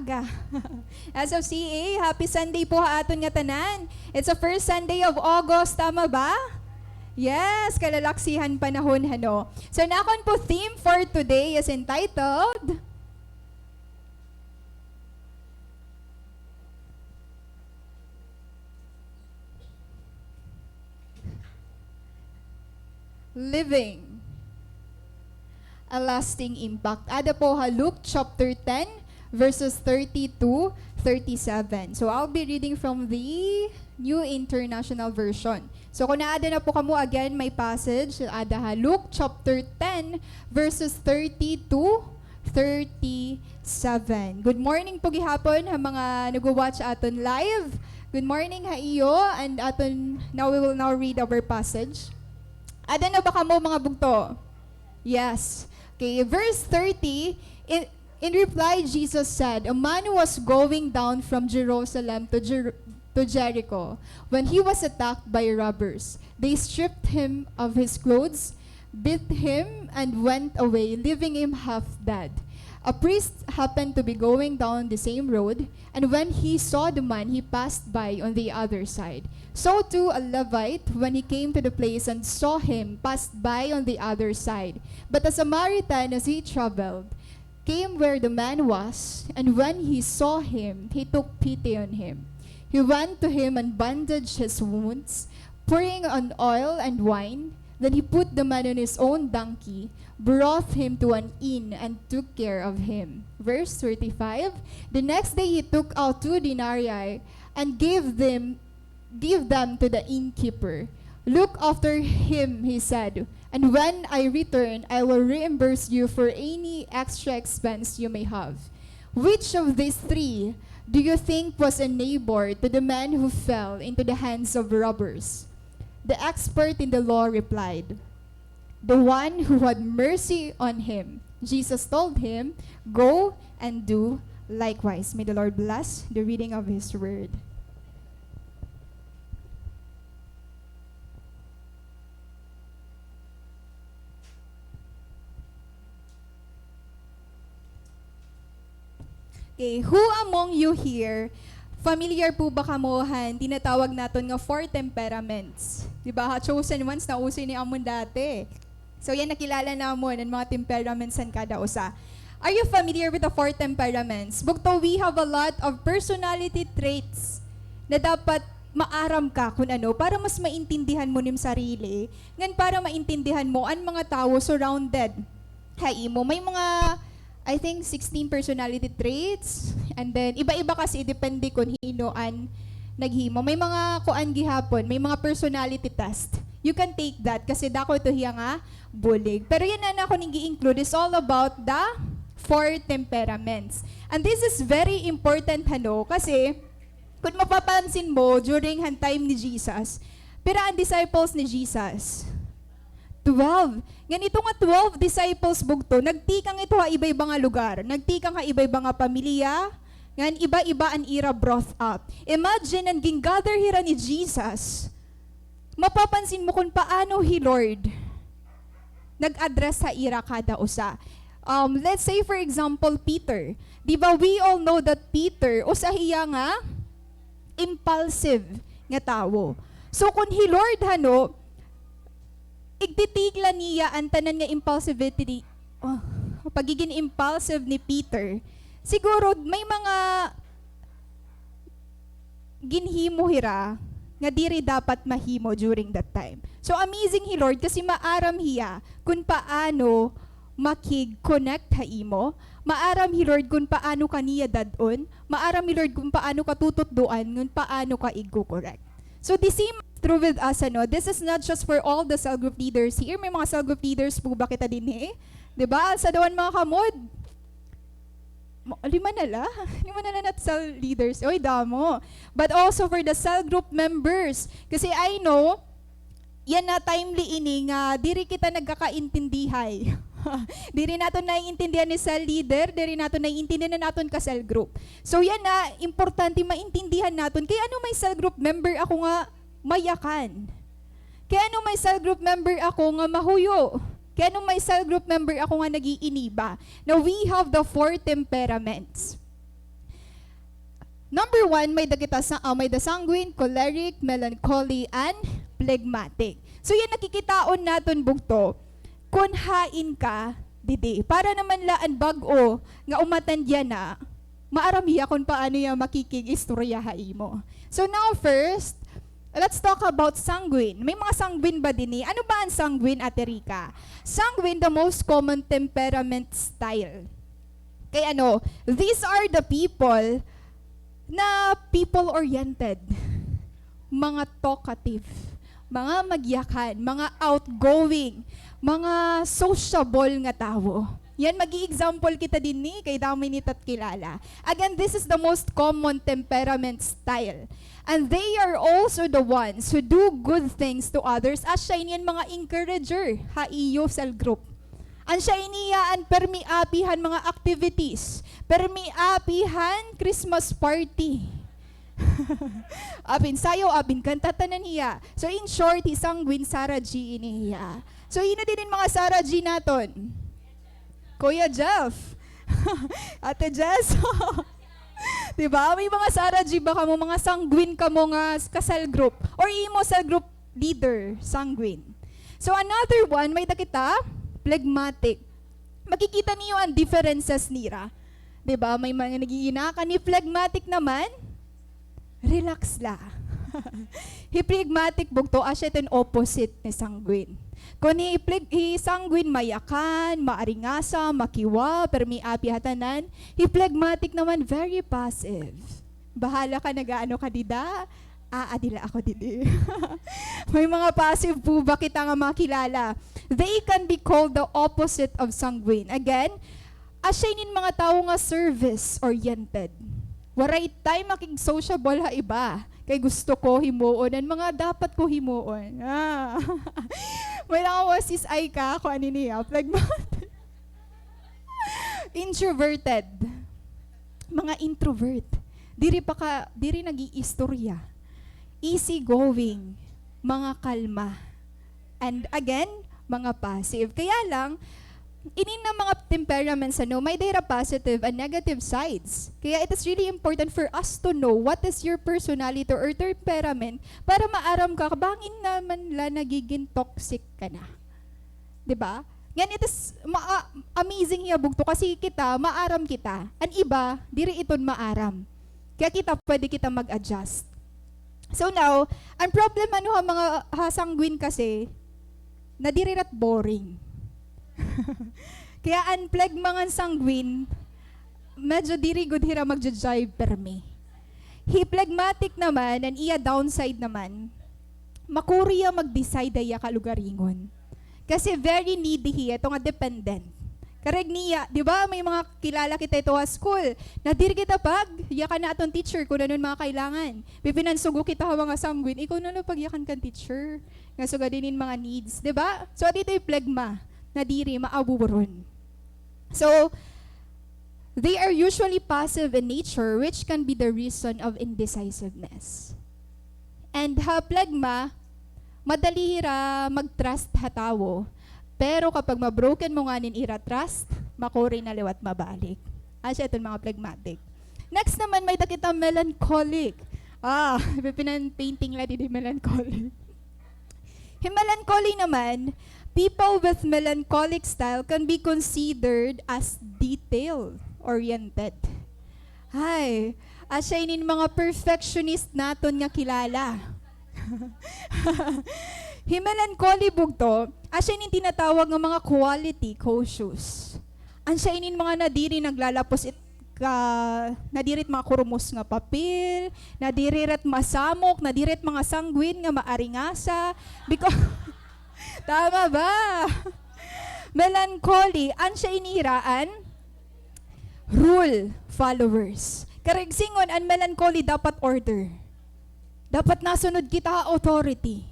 aga. As of CA, happy Sunday po aton nga tanan. It's the first Sunday of August, tama ba? Yes, kalalaksihan panahon hano. So nakon po theme for today is entitled Living a lasting impact. Ada po ha Luke chapter 10 verses 30 to 37. So I'll be reading from the New International Version. So kung naada na po kamo again may passage ada ha Luke chapter 10 verses 30 to 37. Good morning po gihapon ha mga nagwo-watch aton live. Good morning ha iyo and aton now we will now read our passage. Ada na ba kamo mga bugto? Yes. Okay, verse 30, in reply, Jesus said, a man was going down from Jerusalem to Jericho when he was attacked by robbers. They stripped him of his clothes, beat him, and went away, leaving him half dead. A priest happened to be going down the same road, and when he saw the man, he passed by on the other side. So too a Levite, when he came to the place and saw him, passed by on the other side. But a Samaritan, as he traveled, came where the man was, and when he saw him, he took pity on him. He went to him and bandaged his wounds, pouring on oil and wine. Then he put the man on his own donkey, brought him to an inn, and took care of him. Verse 35, the next day he took out 2 denarii and gave them to the innkeeper. Look after him, he said, and when I return, I will reimburse you for any extra expense you may have. Which of these 3 do you think was a neighbor to the man who fell into the hands of robbers? The expert in the law replied, the one who had mercy on him. Jesus told him, go and do likewise. May the Lord bless the reading of his word. Okay, who among you here, familiar po ba kamohan, tinatawag natin nga 4 temperaments? Diba, chosen ones na uso ni amon dati. So yan nakilala namon ang mga temperaments san kada usa. Are you familiar with the 4 temperaments? Bukto we have a lot of personality traits na dapat maaram ka kung ano para mas maintindihan mo nim sarili, ngan para maintindihan mo ang mga tao surrounded. Hay mo may mga I think 16 personality traits and then iba-iba kasi depende kung hinoan naghimo. May mga kuan gihapon, may mga personality test. You can take that kasi dako ito hiya nga bulig. Pero yan na ako nang gi-include is all about the 4 temperaments. And this is very important hano kasi kung mapapansin mo during han time ni Jesus, pero ang disciples ni Jesus 12. Ganito nga 12 disciples bugto, nagtikang ito ha iba-iba nga lugar, nagtikang ha iba-iba nga pamilya, ngan iba-iba ang ira brought up. Imagine ang gingather hira ni Jesus, mapapansin mo kung paano he Lord nag-address sa ira kada usa. Let's say for example, Peter. Di ba we all know that Peter, usahiya nga, impulsive nga tao. So kung he Lord hano, igtitigla niya ang tanan nga impulsivity, pagiging impulsive ni Peter, siguro may mga ginhimo hira nga diri dapat mahimo during that time. So amazing hi Lord kasi maaram hiya kung paano makig-connect ha imo, maaram hi Lord kung paano kaniya dadon, maaram hi Lord kung paano ka tututduan, kung paano ka i-correct. So the same true with us, ano, this is not just for all the cell group leaders here. May mga cell group leaders po ba kita din eh? Diba? Sa dawan mga kamod. 5 na lang at cell leaders. Oy, damo. But also for the cell group members. Kasi I know, yan na timely ini nga, diri kita nagkakaintindihay. Diri natin naiintindihan ni cell leader, diri natin naiintindihan na natin ka cell group. So yan na, importante maintindihan natin. Kaya ano may cell group member ako nga mayakan? Kaya ano may cell group member ako nga mahuyo? Kaya nung may cell group member ako nga nag-iiniba. Now, we have the 4 temperaments. Number 1, may the sanguine, choleric, melancholy, and phlegmatic. So yan nakikitaon naton bugto. Kung hain ka, didi. Para naman laan bag-o, nga umatan diyan na, maaramiya kung paano yung makikig-istorya mo. So now first, let's talk about sanguine. May mga sanguine ba din eh? Ano ba ang sanguine, Ate Rica? Sanguine, the most common temperament style. Kaya these are the people na people-oriented, mga talkative, mga magyakan, mga outgoing, mga sociable nga tao. Yan, mag-i-example kita din ni, kay dami nitat kilala. Again, this is the most common temperament style. And they are also the ones who do good things to others as siya yan mga encourager, haiyo cell group. Ang siya iniyaan permi-apihan mga activities, permi-apihan Christmas party. Abin sayo, abin kantatanan niya. So in short, isang Gwyn Sarah G iniya. So yun na din mga Sarah G naton. Kuya Jeff. Ate Jess. Diba? May mga Sarah G ba ka mo, mga sanguine ka mo nga kasal group. Or imo cell group leader, sanguine. So another one, may kita, phlegmatic. Makikita niyo ang differences nira. Diba? May mga nagiinakan ni phlegmatic naman, relax la. Phlegmatic bugto, asya ito opposite ni sanguine. Kung sanguine mayakan, maaringasa, makiwa, permi-api hatanan, phlegmatic naman very passive. Bahala ka nagaano ka dida, adila ako didi. May mga passive po ba kita nga makilala? They can be called the opposite of sanguine. Again, asyainin mga tao nga service-oriented. Waray time makig-sociable ha iba. Kay gusto ko himuon, and mga dapat ko himuon. May nakawasis ay ka, kung ano niya, phlegmatic. Introverted. Mga introvert. Diri nag-iistorya. Easy-going. Mga kalma. And again, mga passive. Kaya lang, inin na mga temperaments, may there are positive and negative sides. Kaya it is really important for us to know what is your personality or temperament para maaram ka, bangin naman la nagiging toxic ka na. Diba? Yan, it is amazing yabugto kasi kita, maaram kita. Ang iba, diri iton maaram. Kaya pwede kita mag-adjust. So now, ang problema mga hasangguin kasi, nadirirat boring. Kaya unplug mga sanguine, medyo diri good hira magja-jive permi. Phlegmatic naman, and iya downside naman, makuriya mag-decide iya kalugaringon. Kasi very needy hiya, ito nga dependent. Kareg niya, di ba may mga kilala kita ito sa school, na diri kita pag, iya ka na atong teacher kung ano mga kailangan. Pipinansugo kita ha mga sanguine, ikaw na pag yakan kan teacher. Nga sugadinin mga needs, di ba? So dito yung phlegma na diri maaburon. So, they are usually passive in nature, which can be the reason of indecisiveness. And phlegma, madali hira mag-trust hatawo, pero kapag mabroken mo nga nin ira-trust, makuri na liwat mabalik. Asya itong mga phlegmatic. Next naman, may takita melancholic. Pinan-painting lang din melancholic. Melancholy naman, people with melancholic style can be considered as detail-oriented. Asyainin mga perfectionist naton nga kilala. Melancholy bugto, asyainin tinatawag ng mga quality cautious. Asyainin mga nadiri naglalapos nadirit mga kurumos nga papel, nadirit masamok, nadirit mga sanguine nga maaringasa. Because tama ba? Melancholy, siya iniraan? Rule followers. Karigsingon, ang melancholy dapat order. Dapat nasunod kita authority.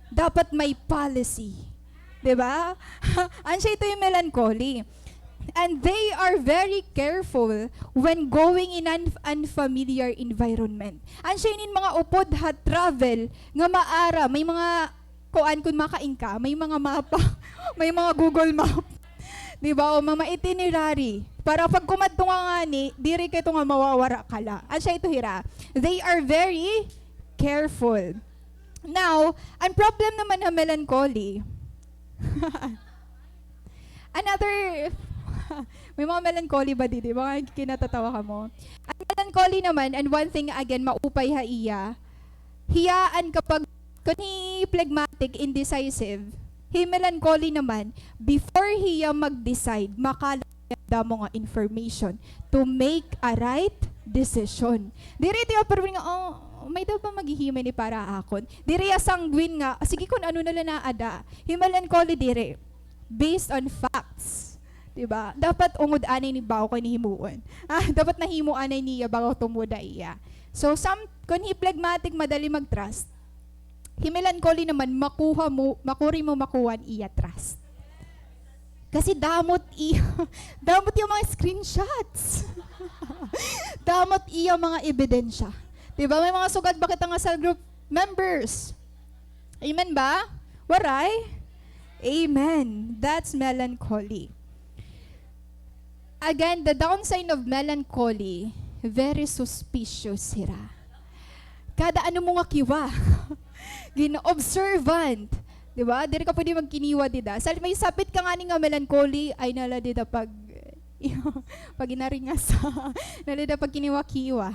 Dapat may policy. Diba? Siya ito yung melancholy. And they are very careful when going in an unfamiliar environment. Siya mga upod ha travel nga maara, may mga kuan kun makain ka, may mga mapa, may mga Google Map. Di ba? O mga itinerary. Para pag kumadto nga ni, diri kay nga mawawara kala. At siya ito hira. They are very careful. Now, ang problem naman ng melancholy, another, may mga melancholy ba dito? Mga kinatatawa ka mo. Ang melancholy naman, and one thing again, maupay haiya, hiyaan kapag kani phlegmatic, indecisive, melancholy naman, before hiya mag-decide, makalada mo nga information to make a right decision. Diri ito yung parang may daw ba maghihimay ni para akon? Diri sanguine nga, sige kung ano na naada. Melancholy diri, based on facts. Diba? Dapat ungod anay ni bago ko ni himuon. Dapat nahimo anay niya bago tumuda iya. So, kung phlegmatic, madali mag-trust. Melancholy naman, makuri mo makuha iya trust. Kasi damot yung mga screenshots. Damot iya mga ebidensya. Diba? May mga sugad bakit ang cell group members. Amen ba? Waray? Amen. That's melancholy. Again, the downside of melancholy, very suspicious sira. Kada ano mo nga kiwa. Gino-observant. Diba? Diri ka pwede magkiniwa dida. May sapit ka nga nga melancholy, ay nala dida pag inaringas. Nala dida pag kiniwa-kiwa.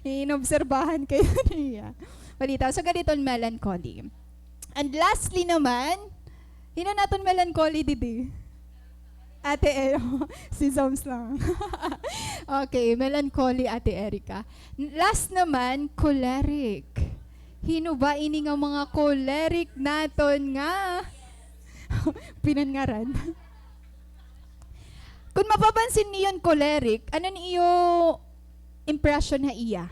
Inobserbahan kayo niya. Balita. So, ganito melancholy. And lastly naman, natin melancholy didi. Ate si Zoms lang. Okay, melancholy Ate Erica. Last naman, choleric. Hino ba ini nga mga choleric naton nga? Pinangaran. Kung mapapansin niyon choleric, ano niyo impression na iya?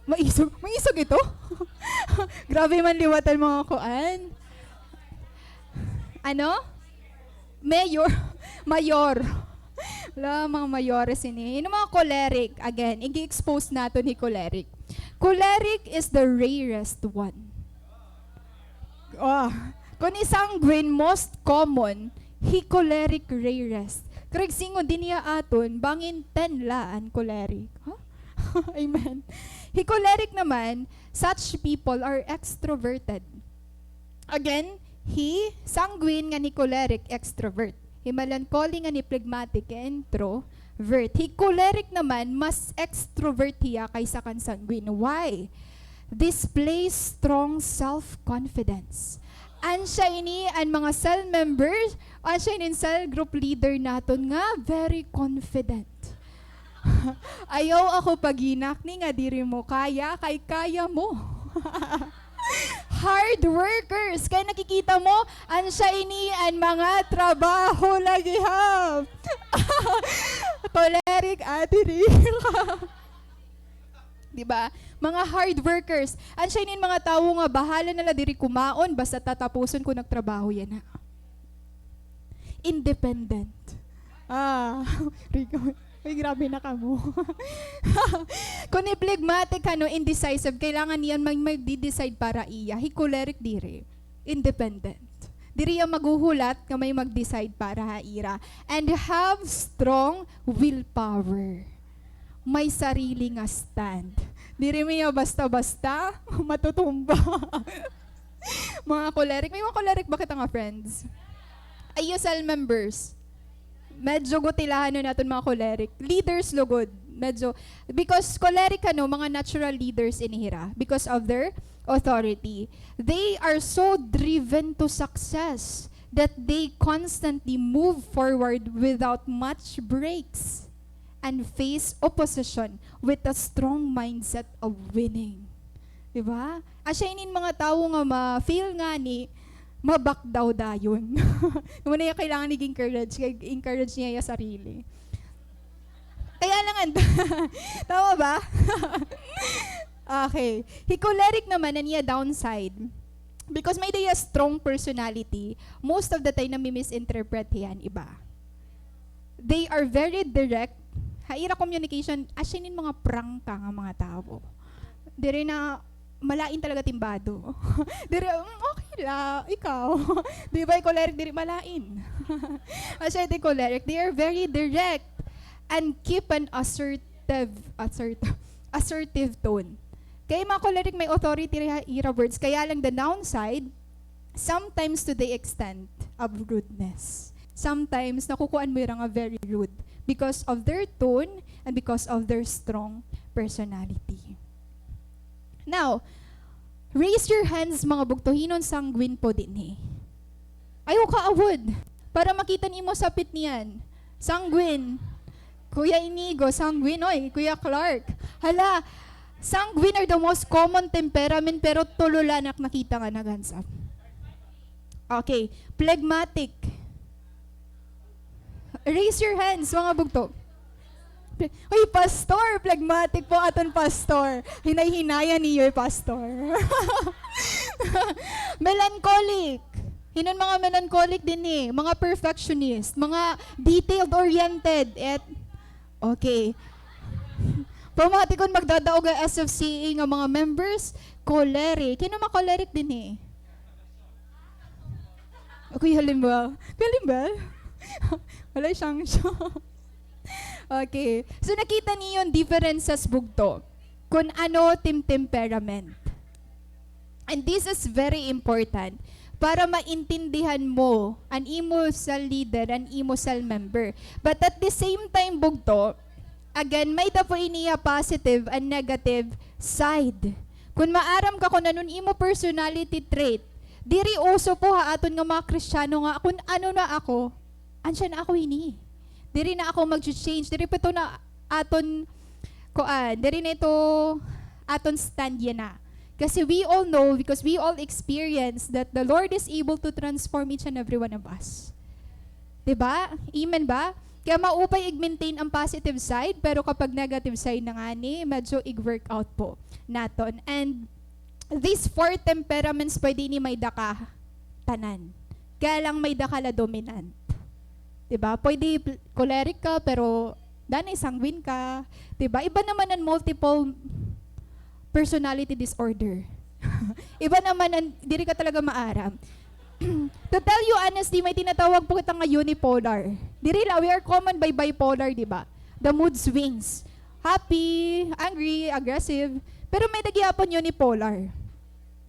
Maisog ito? Grabe man liwatan mga kuan. Ano? Mayor. Wala, mga mayores ini. Yung mga choleric, again, i-expose nato ni choleric. Choleric is the rarest one. Kung sanguine, most common, choleric rarest. Karag singo din niya aton, bangin 10 laan choleric. Huh? Amen. Choleric naman, such people are extroverted. Again, sanguine nga ni choleric, extrovert. Melancholy nga ni phlegmatic, introvert. Choleric naman, mas extrovert hiya kaysa kan sanguine. Why? Displays strong self-confidence. Ansya ini ang mga cell members, ansya ini cell group leader naton nga very confident. Ayaw ako paginak ni nga diri mo kaya mo. Hard workers. Kaya nakikita mo, ansya ini ang mga trabaho lagi ha. Choleric Ate Rica. Diba? Mga hard workers. Ansya ini mga tao nga bahala nala diri kumaon basta tatapuson ko nagtrabaho yan ha. Independent. Rico. Uy, grabe na ka mo. Kung phlegmatic indecisive, kailangan niyan mag-decide para iya. Choleric diri. Independent. Diri ang maghuhulat na may mag-decide para haira. And have strong willpower. May sarili nga stand. Diri mo basta-basta, matutumba. Mga choleric. May mga choleric bakit nga friends? Ayo cell members. Medyo gutilahan natin mga choleric. Leaders lugod. Medyo, because choleric mga natural leaders inihira because of their authority. They are so driven to success that they constantly move forward without much breaks and face opposition with a strong mindset of winning. Diba? Asyainin mga tao nga ma-feel nga ni mabak daw dayon. Muna yung kailangan naging encourage niya yung sarili. Kaya lang, tama ba? Okay. Choleric naman, niya downside. Because may day a strong personality, most of the time nami-misinterpret yan iba. They are very direct. Haira communication, asyanin mga prangka nga mga tao. Dire na malain talaga timbado. Dire, okay ikaw. Di ba yung choleric diri malain? Masyadong choleric. They are very direct and keep an assertive tone. Kaya mga choleric may authority ira words. Kaya lang the downside, sometimes to the extent of rudeness. Sometimes nakukuhaan mo yung very rude because of their tone and because of their strong personality. Now, raise your hands mga bugtohinon sanguine po din eh. Ayaw ka awod. Para makita nimo sa pit niyan. Sanguine. Kuya Inigo, sanguine. Oy, Kuya Clark. Hala, sanguine are the most common temperament pero tululanak nakita nga nagansap. Okay, phlegmatic. Raise your hands mga bugto. Uy, pastor, phlegmatic po aton pastor. Hinay-hinaya niyo, pastor. Melancholic. Hinon mga melancholic din eh. Mga perfectionist. Mga detailed-oriented. Okay. Pumatikon magdadaog ang SFCA nga mga members. Choleric. Kino mga choleric din eh. Okay, halimbal. Halimbal? Wala siyang show. Okay. So nakita niyo yung differences bugto kung ano temperament. And this is very important para maintindihan mo an imo cell leader, an imo cell member. But at the same time bugto, again, may tapo iniya positive and negative side. Kung maaram ka kung anong imo personality trait, diri uso po ha aton nga mga Kristiyano nga kung ano na ako, ansya na ako ini. Diri na ako mag-change. Diri pa ito na aton koan. Diri na ito aton stand yan na. Kasi we all know, because we all experience that the Lord is able to transform each and every one of us. Diba? Amen ba? Kaya maupay i-maintain ang positive side, pero kapag negative side na nga ni, medyo i-work out po naton. And these 4 temperaments pwede ni may daka tanan. Kaya lang may daka la dominant. Diba? Pwede choleric ka, pero danay sanguine ka. Diba? Iba naman ang multiple personality disorder. Iba naman ang, diri ka talaga maaram. To tell you honestly, may tinatawag po kita nga unipolar. Diri la, we are common by bipolar, diba? The mood swings. Happy, angry, aggressive. Pero may nagyapon unipolar.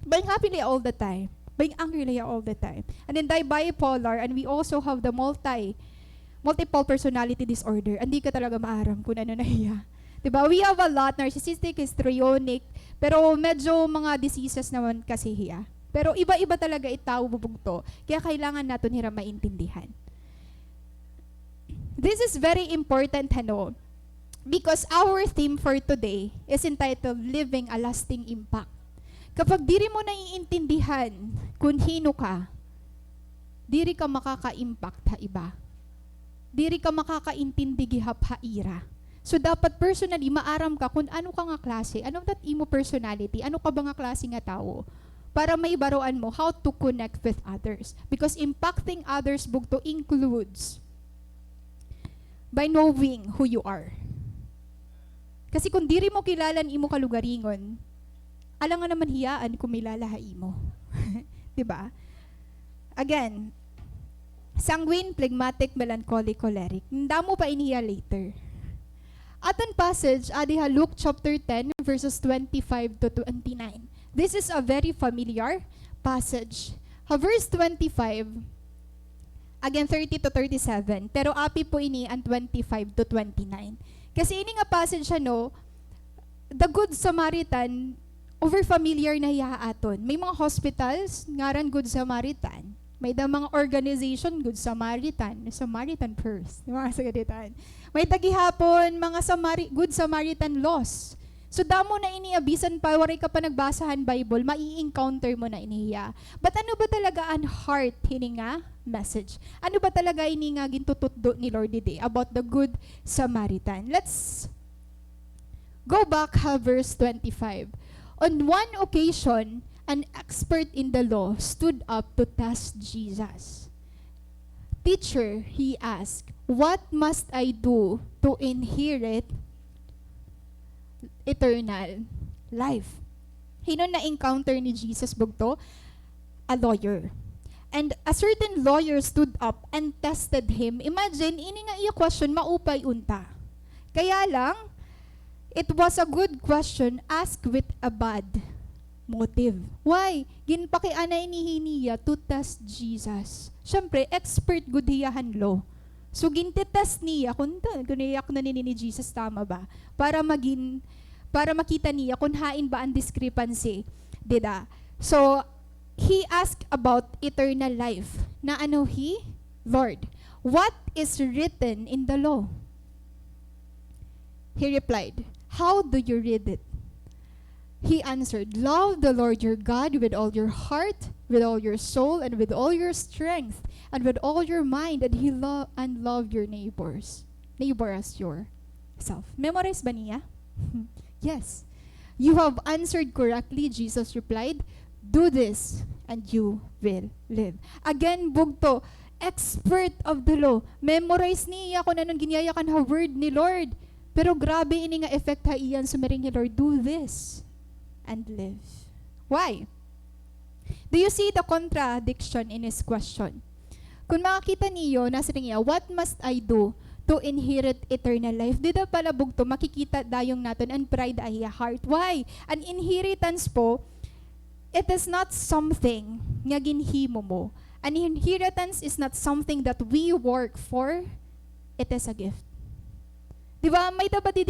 Being happy all the time. Being angry all the time. And then bipolar, and we also have the multiple personality disorder. Hindi ka talaga maaram kung ano na iya. Diba? We have a lot, narcissistic, histrionic, pero medyo mga diseases naman kasi hiya. Pero iba-iba talaga itaw bubugto. Kaya kailangan natin hira maintindihan. This is very important, ano, because our theme for today is entitled Living a Lasting Impact. Kapag diri mo naiintindihan kung hino ka, diri ka makaka-impact ha iba. Diri ka makakaintindi gihap ha ira. So dapat personally maaram ka kung ano ka nga klase, ano that imo personality, ano ka ba nga klase nga tao, para maibaroan mo how to connect with others. Because impacting others bugto includes by knowing who you are. Kasi kung diri mo kilalan imo kalugaringon, alang nga naman hiyaan kung may lalahay mo. Diba? Again, sanguine, phlegmatic, melancholic, choleric. Damo pa iniya later. Aton passage, adiha Luke chapter 10, verses 25 to 29. This is a very familiar passage. Verse 25, again 30 to 37, pero api po ini ang 25 to 29. Kasi ini nga passage ano, the Good Samaritan, over familiar na hiya aton. May mga hospitals, ngaran Good Samaritan. May da mga organization, Good Samaritan, Samaritan First, mga sagaditan. May tagihapon, mga Good Samaritan laws. So damo na iniabisan pa, waray ka pa nagbasahan Bible, mai-encounter mo na inihiya. But ano ba talaga ang heart hininga message? Ano ba talaga ininga gintututdo ni Lord today about the Good Samaritan? Let's go back verse 25. On one occasion, an expert in the law stood up to test Jesus. Teacher, he asked, what must I do to inherit eternal life? Hinon na encounter ni Jesus bugto, a lawyer. And a certain lawyer stood up and tested him. Imagine, ini nga iya question, maupay unta. Kaya lang, it was a good question asked with a bad motive. Why? Ginpakianay ni niya to test Jesus. Siyempre, expert good hiyahan law. So, gintetest niya kung guniyak na ni Jesus, tama ba? Para makita niya kung hain ba ang discrepancy. Dida? So, he asked about eternal life. Na ano he? Lord, what is written in the law? He replied, how do you read it? He answered, love the Lord your God with all your heart, with all your soul, and with all your strength, and with all your mind, and love your neighbor as yourself. Memorize ba niya? Yes. You have answered correctly, Jesus replied. Do this, and you will live. Again, bugto, expert of the law. Memorize niya kung anong ginayakan ha word ni Lord. Pero grabe ini nga effect ha iyan sumiring ni Lord. Do this, and live. Why? Do you see the contradiction in his question? Kung makakita niyo, nasa niya, what must I do to inherit eternal life? Dito pala bugto, makikita dayong natin and pride ay heart. Why? An inheritance po, it is not something nga ginhimo mo. An inheritance is not something that we work for. It is a gift. Diba, may dapat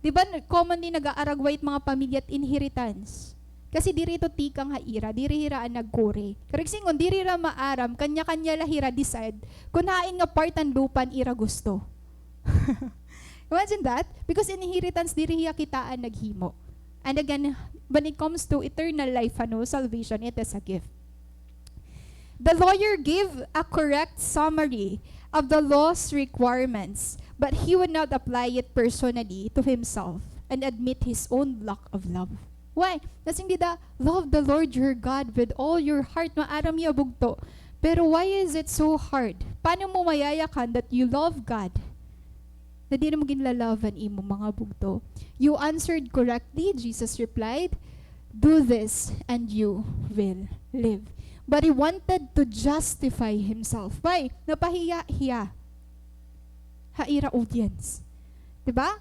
diba, commonly nag-aaragwait mga pamilya at inheritance. Kasi diri to tikang haira, diri hiraan nagkuri. Karigsingon, diri ra maaram, kanya-kanya lahira decide, kung hain nga part ang lupan, ira gusto. Imagine that? Because inheritance, diri hiya kitaan naghimo. And again, when it comes to eternal life, salvation, it is a gift. The lawyer gave a correct summary of the law's requirements, but he would not apply it personally to himself and admit his own lack of love. Why? Kasi hindi love the Lord your God with all your heart. Maaram niya bugto. Pero why is it so hard? Paano mo mayayakan that you love God? Na di na mo ginlalavan imo mga bugto. You answered correctly, Jesus replied, do this and you will live. But he wanted to justify himself. Why? Napahiya-hiya. Haira audience. Diba?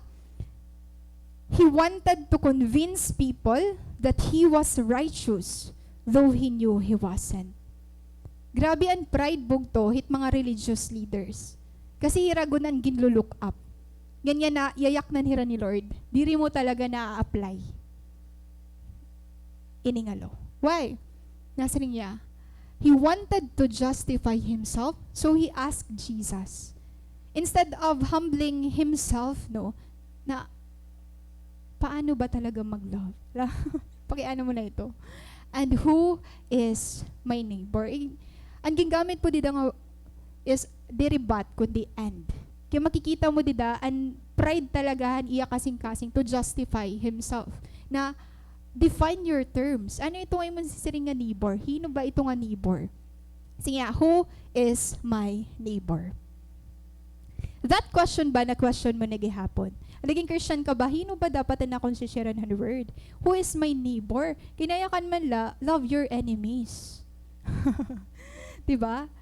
He wanted to convince people that he was righteous, though he knew he wasn't. Grabe ang pride bugto hit mga religious leaders. Kasi hiragunan ginluluck up. Ganyan na yayak na hira ni Lord. Diri mo talaga na-apply. Iningalo. Why? Nasa niya. He wanted to justify himself, so he asked Jesus. Instead of humbling himself, na paano ba talaga mag-love? Pakiano mo na ito. And who is my neighbor? Ang gingamit po dito nga is derivat kundi and. Kaya makikita mo dito, ang pride talaga iya kasing-kasing to justify himself. Na define your terms. Ano ito ay masisiring nga neighbor? Hino ba ito nga neighbor? Sige nga, who is my neighbor? That question ba na question mo nagihapon? Naging Christian ka ba? Hino ba dapat na konsisyaran ng word? Who is my neighbor? Kinayakan man love your enemies. Diba?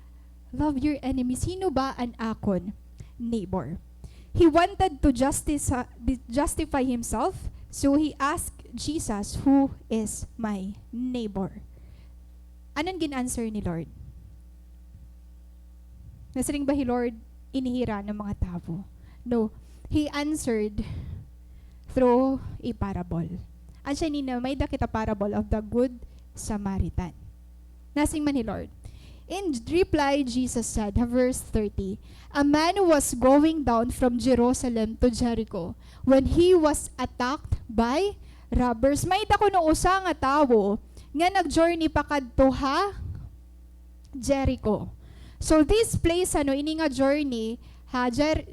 Love your enemies. Hino ba an akon neighbor? He wanted to justify himself, so he asked Jesus, who is my neighbor? Anong gin-answer ni Lord? Nasaring ba Lord inihira ng mga tao? No. He answered through a parable. Ang siya nina, may dakita parable of the Good Samaritan. Nasing man ni Lord. In reply, Jesus said, verse 30, a man was going down from Jerusalem to Jericho when he was attacked by robbers. May dako no usa nga tawo nga nag-journey pa kadto ha Jericho. So this place ini nga journey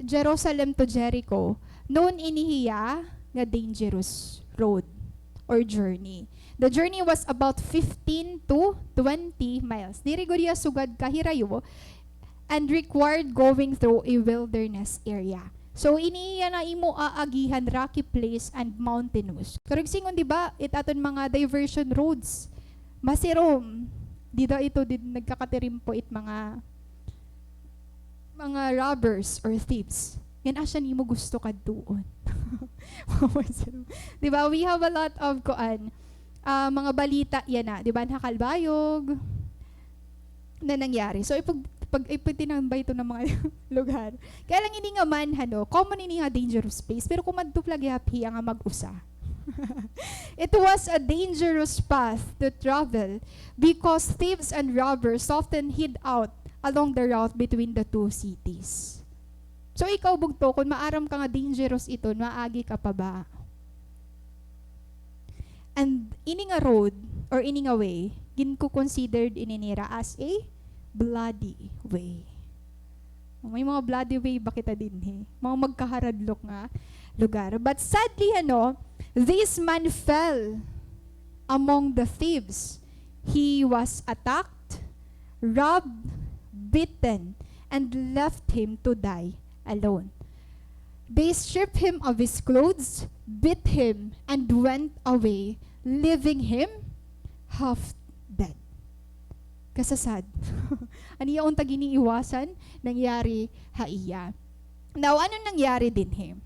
Jerusalem to Jericho, known inihiya nga dangerous road or journey. The journey was about 15 to 20 miles. Diri gud sugad kahirayo and required going through a wilderness area. So iniya na imo aagihan rocky place and mountainous. Karagsingon di ba it aton mga diversion roads. Masirom Di daw ito din nagkakatirim po mga robbers or thieves. Yan asya ni mo gusto ka doon. Di ba? We have a lot of mga balita yan na. Di ba? Nakalbayog na nangyari. So, pag tinambay ito ng mga lugar. Kaya lang ini nga man, common ini nga dangerous place. Pero kung maduplag happy nga mag-usa. It was a dangerous path to travel because thieves and robbers often hid out along the route between the two cities. So ikaw bugto, kung maaram ka nga dangerous ito, maagi ka pa ba? And ini nga road or ini nga way, ginko considered ininira as a bloody way. May mga bloody way ba kita din mga magkaharadlok nga lugar. But sadly, this man fell among the thieves. He was attacked, robbed, beaten, and left him to die alone. They stripped him of his clothes, beat him, and went away, leaving him half dead. Kasasad. Ano yung taginiiwasan? Nangyari haiya. Now, ano nangyari din him?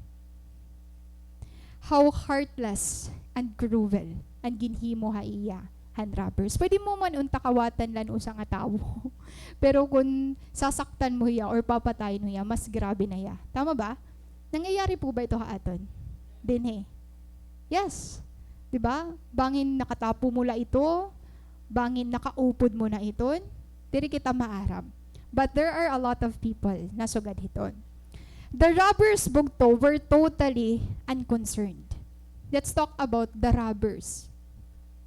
How heartless and cruel ang ginhimo haiya hand robbers. Pwede mo man untakawatan lan usa nga tawo. Pero kung sasaktan mo hiya or papatayin mo hiya, mas grabe na hiya. Tama ba? Nangyayari po ba ito haaton? Dinhi. Yes. 'Di ba? Bangin nakatapo mula ito, bangin nakaupod mo na iton, diri kita maaram. But there are a lot of people na sugad hiton. The robbers bugto were totally unconcerned. Let's talk about the robbers.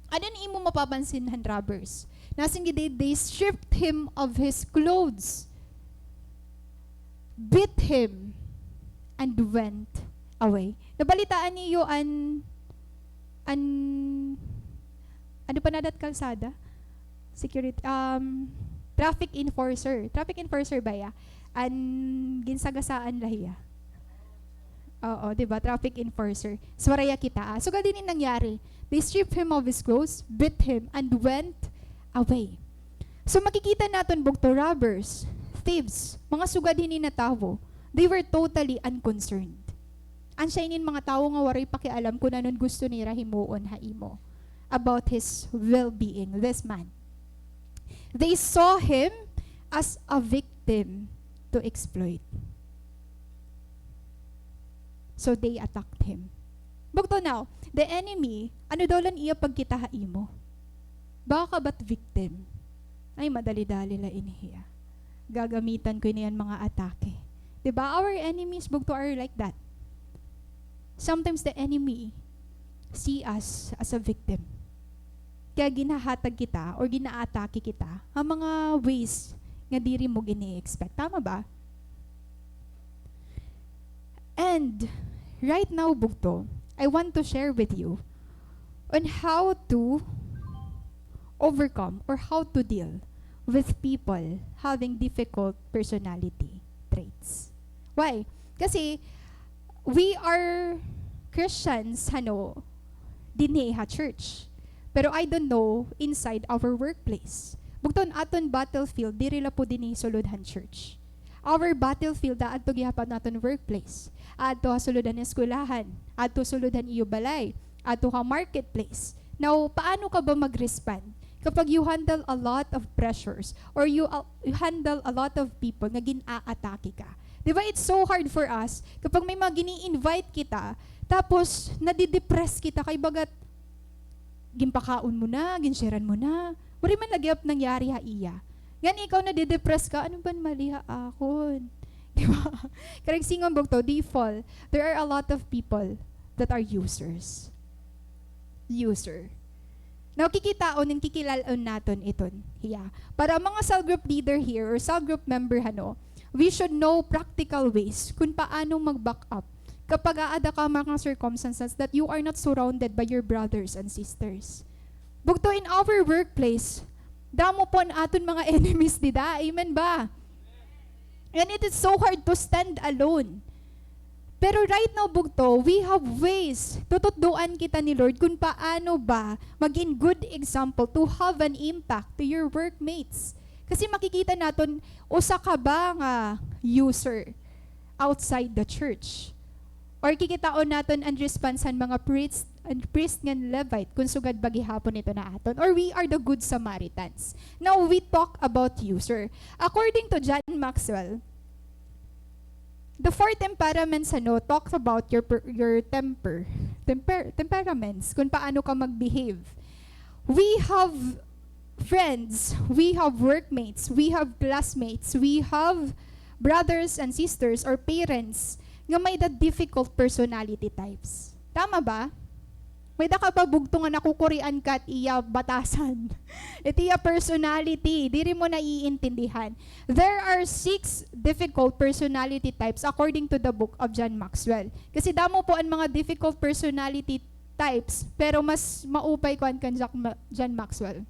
Ano ni imo mapapansin han robbers? Nasing they stripped him of his clothes, beat him, and went away. Nabalitaan niyo ano pa nadat kalsada? Security, traffic enforcer. Traffic enforcer ba ya? Ginsagasaan lahiya. Oo, diba? Traffic enforcer. Swaraya kita. So, din yung nangyari. They stripped him of his clothes, beat him, and went away. So, makikita natin bugto robbers, thieves, mga sugad hini na tao, they were totally unconcerned. Ansya inin mga tao nga waray pakialam kung anong gusto nila himuon haimo about his well-being, this man. They saw him as a victim to exploit. So they attacked him. Bugto now, the enemy, ano daw lang iya pagkita haimo? Baka ba't victim? Ay, madali-dali la inihiya. Gagamitan ko niyan mga atake. Diba? Our enemies, bugto, are like that. Sometimes the enemy see us as a victim. Kaya ginahatag kita or ginaatake kita ang mga ways nga diri mo gini-expect. Tama ba? And right now, bugto, I want to share with you on how to overcome or how to deal with people having difficult personality traits. Why? Kasi we are Christians, dinhi ha church. Pero I don't know inside our workplace. Bugton aton battlefield, diri la po dinhi sulodhan church. Our battlefield adto gihapan naton workplace. Adto ha sulodhan eskwelahan, adto sulodhan iyo balay, adto ha marketplace. Now, paano ka ba mag-respond kapag you handle a lot of pressures or you handle a lot of people na gin-aatake ka? Diba, it's so hard for us kapag may mga gini-invite kita, tapos nadidepress kita kay bagat gimpakaon mo na, ginsharean mo na, wari man lagi nangyari ha iya. Yan ikaw nadidepress ka, ano ba mali ha akon? Diba? Karang singon bugto, default, there are a lot of people that are users. User. Now, kikitaon and kikilalaon naton iton. Hiya. Para mga cell group leader here or cell group member, we should know practical ways kung paano mag-back up kapag aada ka mga circumstances that you are not surrounded by your brothers and sisters. Bugto in our workplace, damo po aton mga enemies dida. Amen ba? And it is so hard to stand alone. Pero right now, bugto, we have ways tututduan kita ni Lord kung paano ba maging good example to have an impact to your workmates. Kasi makikita natin, usa ka ba nga user outside the church? Or kikitaon natin ang responsan mga priest ng Levite kung sugad ba gihapon ito na aton. Or we are the good Samaritans. Now, we talk about user. According to John Maxwell, the four temperaments talks about your temperaments, kung paano ka mag-behave. We have friends, we have workmates, we have classmates, we have brothers and sisters or parents nga may the difficult personality types. Tama ba? May da ka ba bugto nga nakukurian ka at iya batasan? At iya personality, diri mo na iintindihan. There are 6 difficult personality types according to the book of John Maxwell. Kasi damo po ang mga difficult personality types, pero mas maupay ko ang John Maxwell.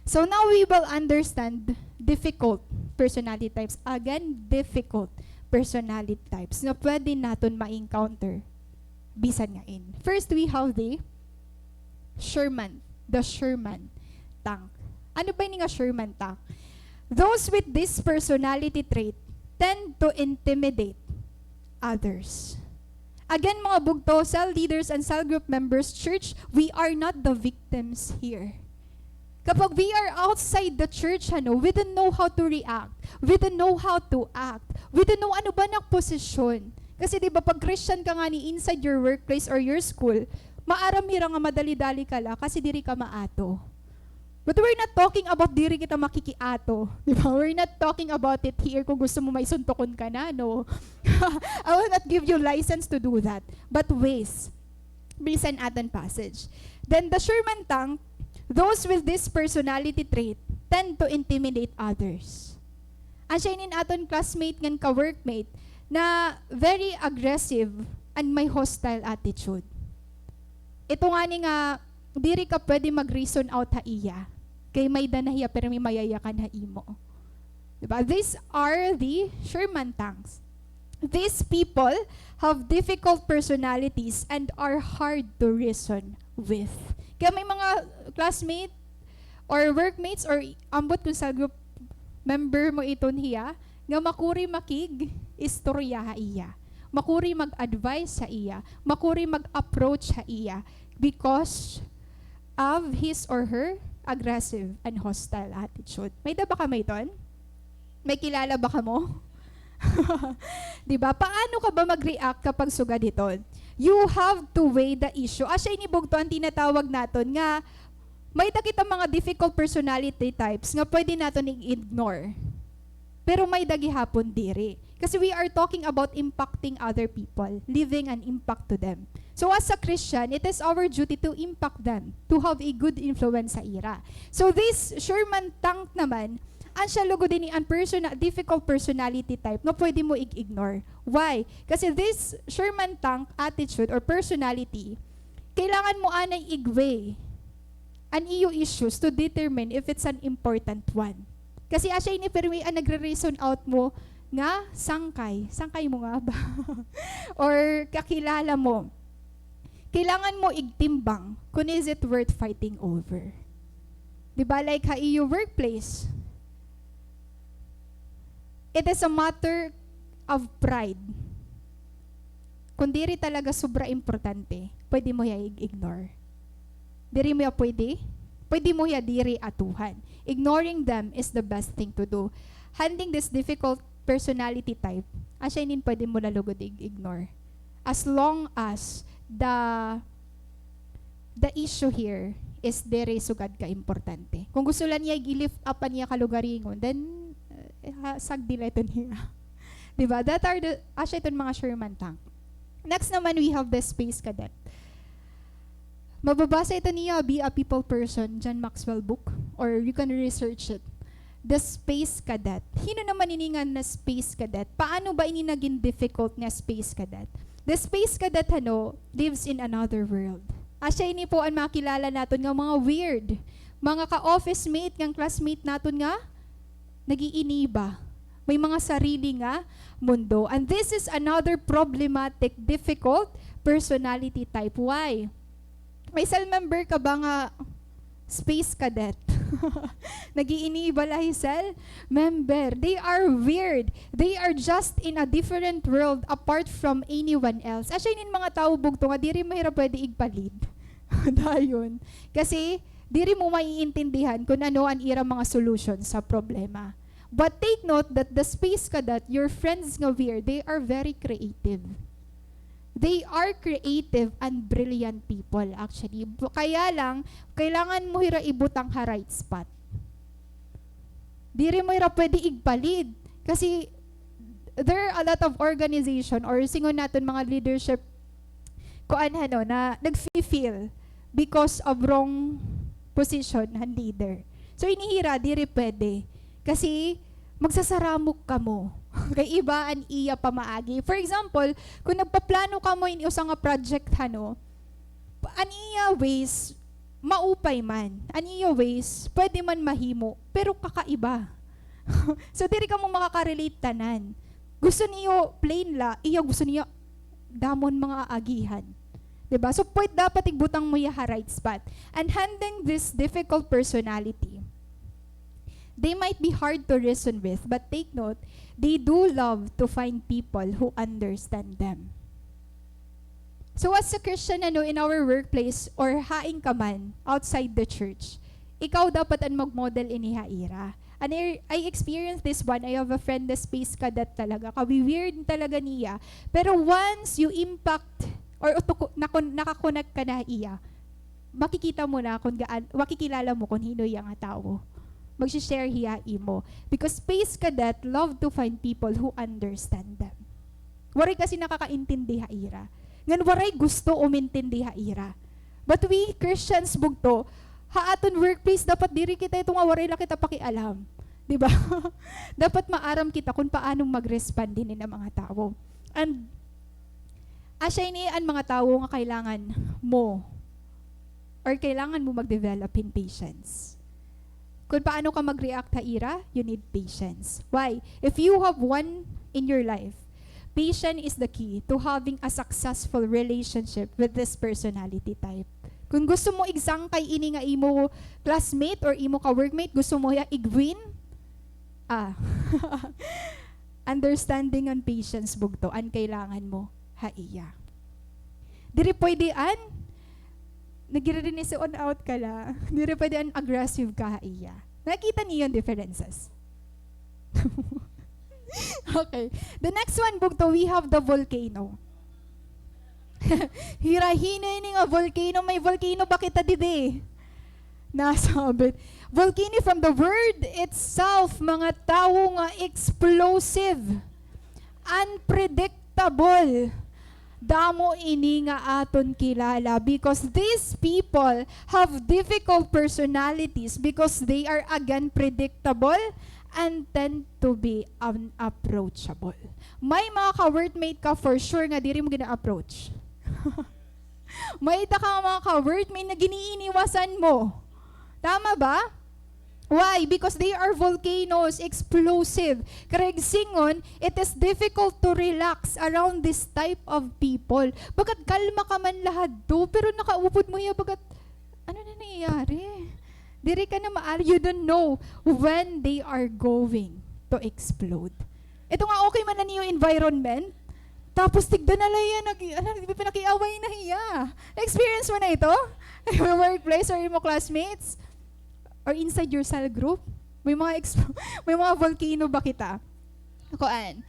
So now we will understand difficult personality types. Again, difficult personality types na pwede natin ma-encounter bisan nga in. First, we have the Sherman tank. Ano ba yung nga Sherman tank? Those with this personality trait tend to intimidate others. Again, mga bugto, cell leaders and cell group members, church, we are not the victims here. Kapag we are outside the church, we don't know how to react. We don't know how to act. We don't know ano ba ng posisyon. Kasi di ba pag Christian ka nga ni inside your workplace or your school, maaram-hira nga madali-dali ka la kasi diri ka maato. But we're not talking about diri kita makikiato. Di ba? We're not talking about it here kung gusto mo maisuntukon ka na, no? I will not give you license to do that. But ways. Bisan aton passage. Then the Sherman tank, those with this personality trait tend to intimidate others. Asya inin aton classmate ngan ka-workmate na very aggressive and may hostile attitude. Ito nga ni nga, diri ka pwede mag-reason out ha iya. Kay may danahiya pero may mayayakan ha imo. Diba? These are the Sherman tanks. These people have difficult personalities and are hard to reason with. Kaya may mga classmate or workmates or ambot kung sa group member mo iton hiya, nga makuri makig istorya ha iya. Makuri mag-advise sa iya. Makuri mag-approach sa iya because of his or her aggressive and hostile attitude. May da ba ka may ton? May kilala ba ka mo? Diba? Paano ka ba mag-react kapag sugad ito? You have to weigh the issue. Asya inibugto ang tinatawag naton nga may takita mga difficult personality types nga pwede naton i-ignore. Pero may dagihapon diri. Kasi we are talking about impacting other people, leaving an impact to them. So as a Christian, it is our duty to impact them, to have a good influence sa ira. So this Sherman tank naman, ang siya logo din ni ang difficult personality type na pwede mo i-ignore. Why? Kasi this Sherman tank attitude or personality, kailangan mo anay igweigh an iyo issues to determine if it's an important one. Kasi asya ini-permi ang nagre-reason out mo nga sangkay mo nga ba? Or kakilala mo. Kailangan mo igtimbang kung is it worth fighting over. Diba like ha iyo workplace, it is a matter of pride. Kung diri talaga sobra importante, pwede mo ya ignore. Diri mo ya pwede mo ya diri atuhan. Ignoring them is the best thing to do. Handling this difficult personality type, asya inin pwede mo lalugod ignore. As long as the issue here is diri sugad ka importante. Kung gusto lang niya i-lift up niya kalugaringon, then sagdila ito niya. Diba? That are the, asya itong mga Sherman tank. Next naman, we have the Space Cadet. Mababasa ito niya, Be a People Person, John Maxwell book, or you can research it. The Space Cadet. Hino naman iningan na Space Cadet? Paano ba ini naging difficult na Space Cadet? The Space Cadet lives in another world. Asya ini po ang makilala natin nga mga weird, mga ka-office mate, ng classmate natin nga, nag-iiniba. May mga sarili nga mundo. And this is another problematic, difficult personality type. Why? May cell member ka ba nga space cadet? Nag-iinibalahi cell member. They are weird. They are just in a different world apart from anyone else. Asya yun mga tao bugto nga, di rin mahirap pwede igpalid. Dayon. Kasi, di rin mo maiintindihan kung ano ang irang mga solution sa problema. But take note that the space cadet, your friends nga weird, they are very creative. They are creative and brilliant people actually. Kaya lang, kailangan mo hira ibutang ha right spot. Di rin mo hira pwede igpalid. Kasi there are a lot of organization or singon natin mga leadership na nag-feel because of wrong position ng leader. So inihira, di rin pwede. Kasi magsasaramok ka mo. Kay iba an iya pamaagi. For example, kung nagpaplano ka mo in usang nga project an iya ways maupay man. An iya ways pwede man mahimo pero kakaiba. So diri ka mo makaka-relate tanan. Gusto niyo plain la, iya gusto niya damon mga agihan. 'Di ba? So point dapat igbutang mo ya right spot. And handling this difficult personality, they might be hard to reason with, but take note, they do love to find people who understand them. So as a Christian in our workplace or haing ka man outside the church, ikaw dapat ang mag-model inihaira. And I experienced this one. I have a friend na space cadet talaga. Weird talaga niya. Pero once you impact or nakakonek ka na iya, makikita mo na kung makikilala mo kung hino yung tao. Mag-share hiya imo. Because space cadet love to find people who understand them. Waray kasi nakakaintindi haira. Ngan waray gusto umintindi haira. But we Christians bugto, haaton workplace dapat diri kita itong waray lang kita pakialam. Diba? Dapat maaram kita kung paanong mag-respond din ng mga tao. And asya ini ang mga tao nga kailangan mo or kailangan mo mag-develop in patience. Kung paano ka mag-react haira, you need patience. Why? If you have one in your life, patience is the key to having a successful relationship with this personality type. Kung gusto mo igsangkay ini nga imo classmate or imo ka-workmate, gusto mo ya igwin, understanding and patience bugto, ang kailangan mo haiya. Diri pwede nagire-rin on out ka la. Hindi rin pwede an aggressive ka iya. Nakita niyo yung differences. Okay. The next one, bugto, we have the volcano. Hirahina ni nga volcano. May volcano ba kita dide? Nasabit. Volcano from the word itself, mga tao nga explosive, unpredictable. Damo ini nga aton kilala because these people have difficult personalities because they are again predictable and tend to be unapproachable. May mga ka-workmate ka for sure nga diri mo gina-approach. May ita ka mga ka-workmate na giniiniwasan mo. Tama ba? Why? Because they are volcanoes, explosive. Kareg singon, it is difficult to relax around this type of people. Bagat kalma ka man lahat do, pero nakaupod mo ya, bagat, ano na nangyayari? Diri ka na you don't know when they are going to explode. Ito nga okay man na niyo environment, tapos tigda na lang yan, pinakiaway na hiya. Na-experience mo na ito? Your workplace or your classmates? Or inside your cell group, may mga volcano ba kita? Kuan.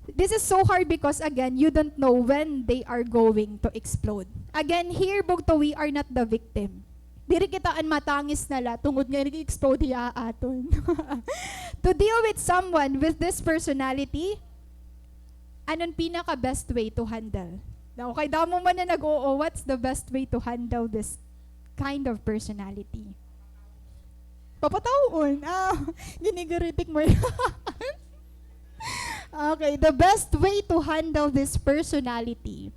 This is so hard because again, you don't know when they are going to explode. Again, here bugto, we are not the victim. Diri kita an matangis na la tungod nga nag-explode ya aton. To deal with someone with this personality, anon pinaka best way to handle? Now, kay damo man na nag-oo, what's the best way to handle this kind of personality? Papataon. Ginigaritik mo yan. Okay, the best way to handle this personality,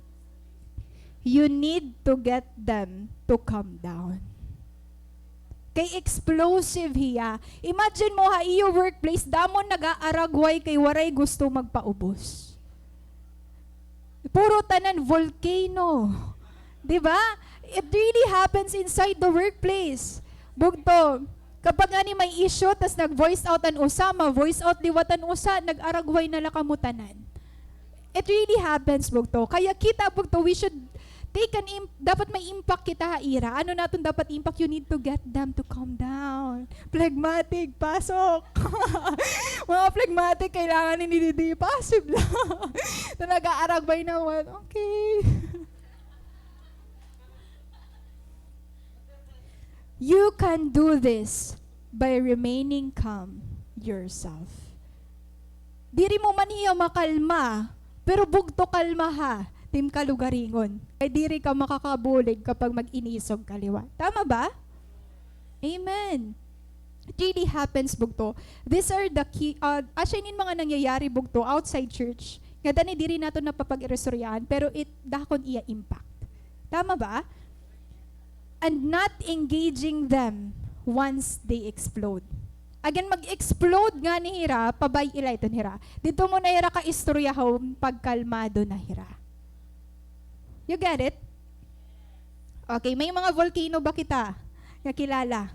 you need to get them to calm down. Kay explosive hiya. Imagine mo ha, iyo workplace, damon nag-aaragway kay waray gusto magpaubos. Puro tanan volcano. 'Di ba? It really happens inside the workplace. Bugto, kapag ani may issue, tas nag-voice out an usa, ma-voice out liwatan usa, nag-aragway na lakamutanan. It really happens, bugto. Kaya kita, bugto, we should take dapat may impact kita, haira. Ano natin dapat impact? You need to get them to calm down. Phlegmatic, pasok. Mga phlegmatic, kailangan hindi passive lang. Na nag-aaragbay naman, okay. You can do this by remaining calm yourself. Diri mo man hiya makalma, pero bugto kalma ha. Tim kalugaringon. Ay diri ka makakabulig kapag mag-inisog kaliwa. Tama ba? Amen. It really happens, bugto. These are the key, asyanin mga nangyayari, bugto, outside church. Nga dani diri nato napapag-irestoryaan, pero it dakon iya impact. Tama ba? And not engaging them once they explode. Again, mag-explode nga ni hira, pabay ila ito hira. Dito mo na hira ka istoryahon, pagkalmado na hira. You get it? Okay, may mga volcano ba kita? Nga kilala?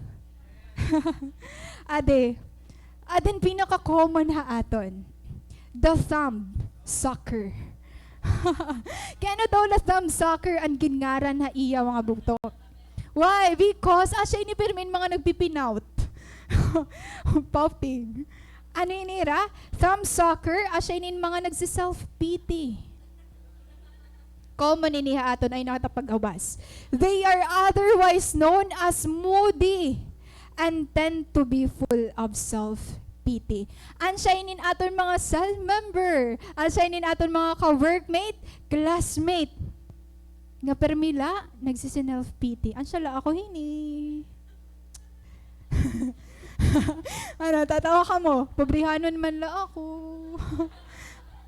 Aden pinaka-common ha aton. The thumb sucker. Kaya ano daw na thumb sucker ang gingaran ha iya mga bugto? Why? Because asya inipirmin mga nagpipinout. Popping. Ano inira? Thumb sucker, asya inin mga nagsi-self-pity. Common iniha aton ay nakatapag-awas. They are otherwise known as moody and tend to be full of self-pity. Ansyainin aton mga cell member, ansyainin aton mga ka-workmate, classmate. Nga permila, nagsi-self-pity. Ansyala ako hini. Ano, tatawa ka mo? Pobrihanon man la ako.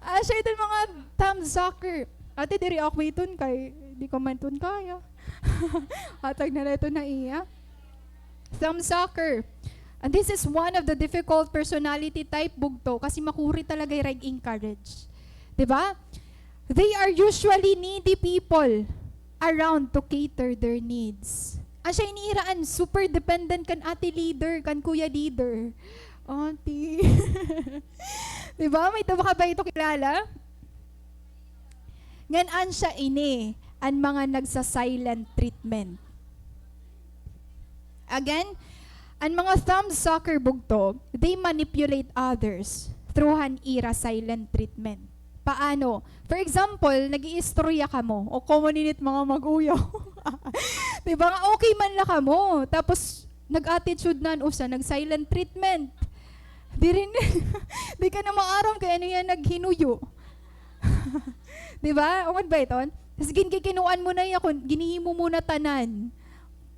Ansyainin mga thumb sucker. Ate, diri ako iton kay, di ko man ton kaya. Atag na ito na iya. Thumb sucker. And this is one of the difficult personality type, bugto, kasi makuri talaga yung encourage. Diba? They are usually needy people around to cater their needs. Asya iniiraan, super dependent kan ate leader, kan kuya leader. Auntie. Diba? May taba ka ba ito kilala? Nganan siya ini, ang mga nagsa-silent treatment. Again, ang mga thumb sucker bugto, they manipulate others through ira silent treatment. Paano? For example, nag-iistorya ka mo, o komuninit mga mag-uyaw. Diba nga, okay man la ka mo. Tapos, nag-attitude na usa, nag-silent treatment. Di ka na maaram kaya ano yan naghinuyo. Diba? Umad ba ito? Tapos kinuan mo na yakon, ginihimo muna tanan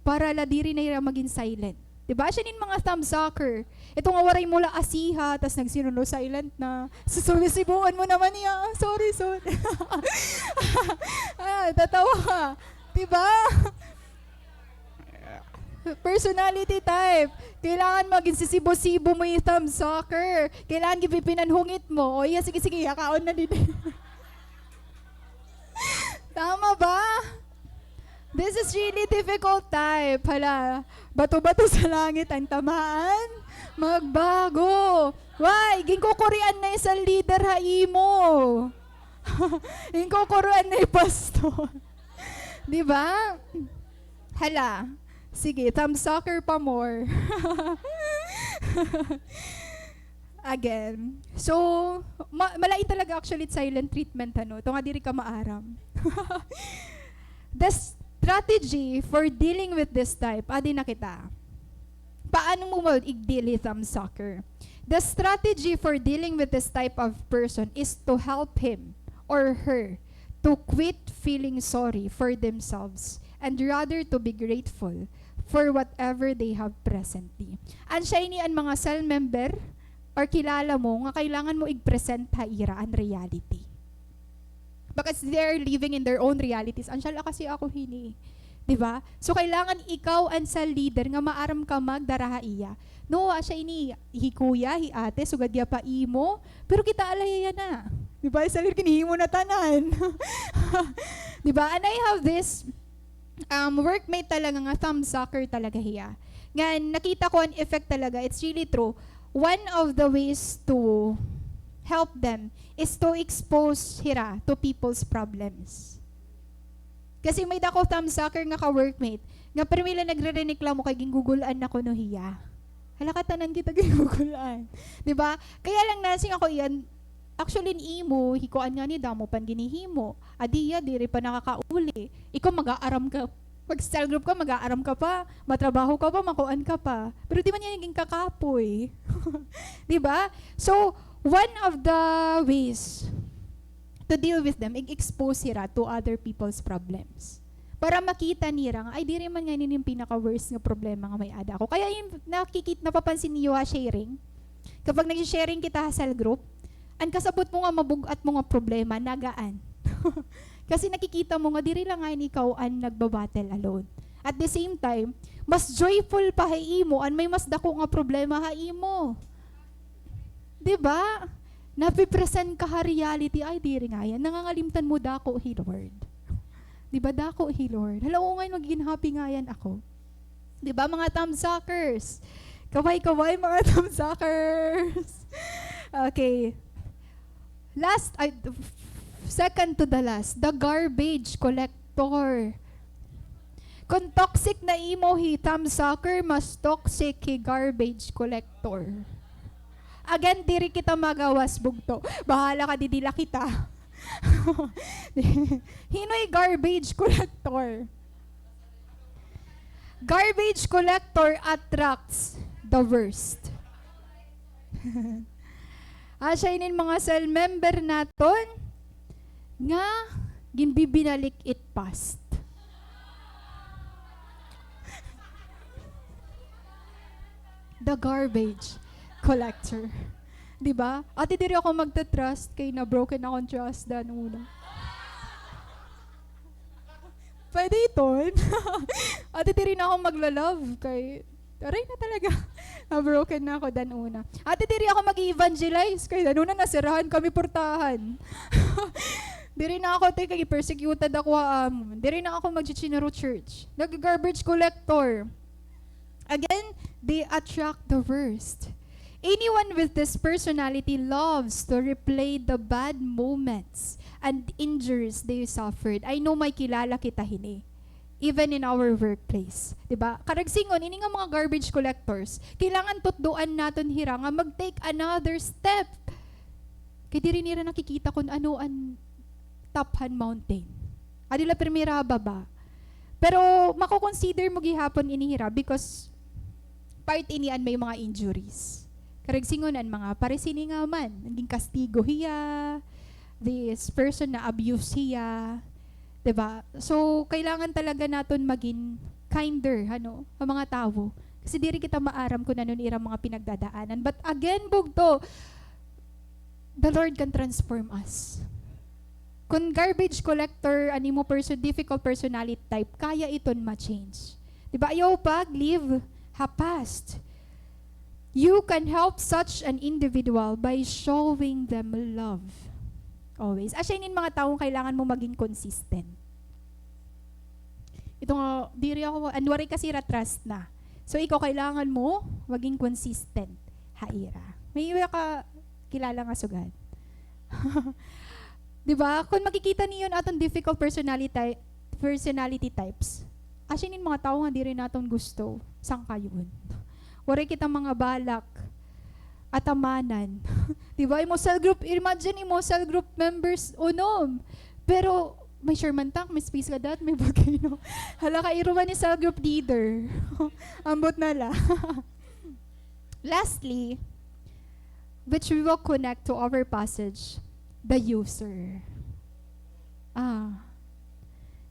para ladiri na ira maging silent. Diba? Siya nin mga thumb sucker. Ito nga waray mula asiha, tapos nagsinuno silent na. Susumisibuan mo naman niya. Sorry. Tatawa ka. Diba? Personality type. Kailangan maging sisibo-sibo mo yung thumb sucker. Kailangan gipipinanhungit mo. O iya, sige, hakaon na din. Tama ba? This is really difficult type. Hala, bato-bato sa langit ang tamaan. Magbago. Why? Ginkukurian na isang leader ha imo. Ginkukurian na yung pastor. Diba? Hala. Sige, thumb sucker pa more. Again. So, malait talaga actually silent treatment, ano? Ito nga diri ka maaram. The strategy for dealing with this type, adi na kita. Paano mo i-deal with thumb sucker? The strategy for dealing with this type of person is to help him or her to quit feeling sorry for themselves and rather to be grateful for whatever they have presently. Ansya ini ang mga cell member or kilala mo nga kailangan mo i-present haira ang reality. Because they're living in their own realities. Ansya kasi ako hini. Diba? So, kailangan ikaw ang sa leader nga maaram ka magdaraha iya. No, siya ini, hikuya, hiate, sugad ya pa imo, pero kita alaya na. Diba? Isa kinihimo na tanan. Diba? And I have this workmate talaga nga, thumb sucker talaga hiya. Nga, nakita ko ang effect talaga, it's really true. One of the ways to help them is to expose hira to people's problems. Kasi may dako thumb sucker nga ka-workmate, nga permila nagre-reklamo kay gingugulaan ako no hiya. Hala ka tanan kita gingugulaan. 'Di ba? Kaya lang nasing ako iyan, actually ni imo, hikuan nga ni damo pan ginihimo. Adiya diri pa nakakauli. Ikaw mag-aaram ka. Pag cell group ka, mag-aaram ka pa, matrabaho ka pa, makuan ka pa. Pero di man yan naging kakapoy. 'Di ba? So, one of the ways to deal with them, expose sila to other people's problems. Para makita nila nga, ay di rin man nga yung pinaka-worst nga problema nga may ada ko. Kaya yung napapansin niyo sharing, kapag nag-sharing kita sa group, ang kasabot mo nga mabugat mo nga problema, nagaan. Kasi nakikita mo nga, di rin lang nga ikaw ang nagbabattle alone. At the same time, mas joyful pa haimo, an may mas dako nga problema haimo. Diba? Napipresent ka ha reality, ay di rin nga yan. Nangangalimtan mo dako, He Lord. Diba dako, He Lord? Hello, ngayon magiging happy nga yan ako. Diba mga thumb suckers? Kaway-kaway mga thumb suckers. Okay. Second to the last, the garbage collector. Kung toxic na imo hi thumb sucker, mas toxic hi garbage collector. Again, diri kita magawas bugto. Bahala ka, didila kita. Hinoy garbage collector. Garbage collector attracts the worst. Asyainin mga cell member naton nga ginbibinalik it past. The garbage collector. Diba? Ate, diri ako magta-trust kay na broken akong trust dan una. Pwede iton. Ate, diri na ako magla-love kay aray na talaga. Na broken na ako dan una. Ate, diri ako mag-evangelize kay dan una nasirahan kami portahan. Diri na ako kay persecuted ako diri na ako mag-chinaro church. Nag-garbage collector. Again, they attract the worst. Anyone with this personality loves to replay the bad moments and injuries they suffered. I know may kilala kita hini. Even in our workplace. Diba? Karagsingon, ini nga mga garbage collectors, kailangan tutduan naton hira nga mag-take another step. Kaya di rin nila nakikita kung ano ang Taphan Mountain. Adila primera baba. Pero mako-consider mo gihapon inihira because part inian may mga injuries. Karagsingon ang mga paresini nga man, naging kastigo hiya, this person na abuse hiya, diba? So, kailangan talaga naton maging kinder, ang mga tao. Kasi diri kita maaram kung ano irang mga pinagdadaanan. But again, bugto, the Lord can transform us. Kung garbage collector, difficult personality type, kaya iton ma-change. Diba? Ayaw pag live past. You can help such an individual by showing them love. Always. Asyainin mga taong kailangan mo maging consistent. Ito nga, diri ako, anwari kasi trust na. So, ikaw kailangan mo maging consistent. Haira. May iwa ka kilala nga sugad. Diba? Kung makikita niyo atong difficult personality types, asyainin mga tao nga diri naton gusto. Sang kayon. Wari kitang mga balak at amanan. Diba? Imo cell group, imagine imo cell group members unom. Pero may Sherman tank, may space ka dat, may volcano. Hala ka, iruman ni cell group leader. Ambot na la. Lastly, which we will connect to our passage, the user.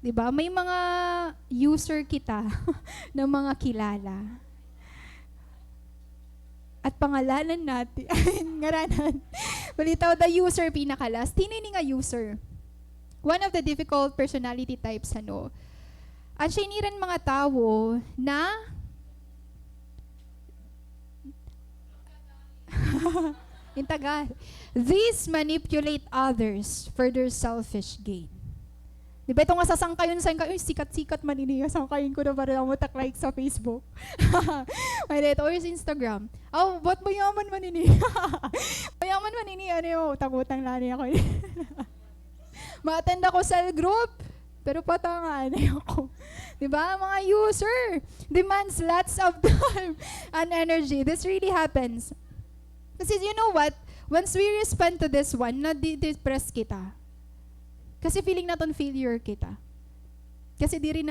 Diba? May mga user kita na mga kilala. At pangalanan natin, ngaranan. Balitaw, the user pinakalas. Tinini nga user. One of the difficult personality types, At siya iniran mga tao na in Tagal. These manipulate others for their selfish gain. Di ba itong sasangkayon sa kayo, sikat-sikat maniniya, sangkayin ko na ba rin ako like sa Facebook? May dito, or sa Instagram. Oh, ba't mayaman maniniya? Mayaman maniniya, ano yung utang-utang lani ako. Ma-attend ako sa group, pero patangan ako. Di ba? Mga user demands lots of time and energy. This really happens. Kasi you know what? Once we respond to this one, na-depress kita. Kasi feeling natin failure kita. Kasi di rin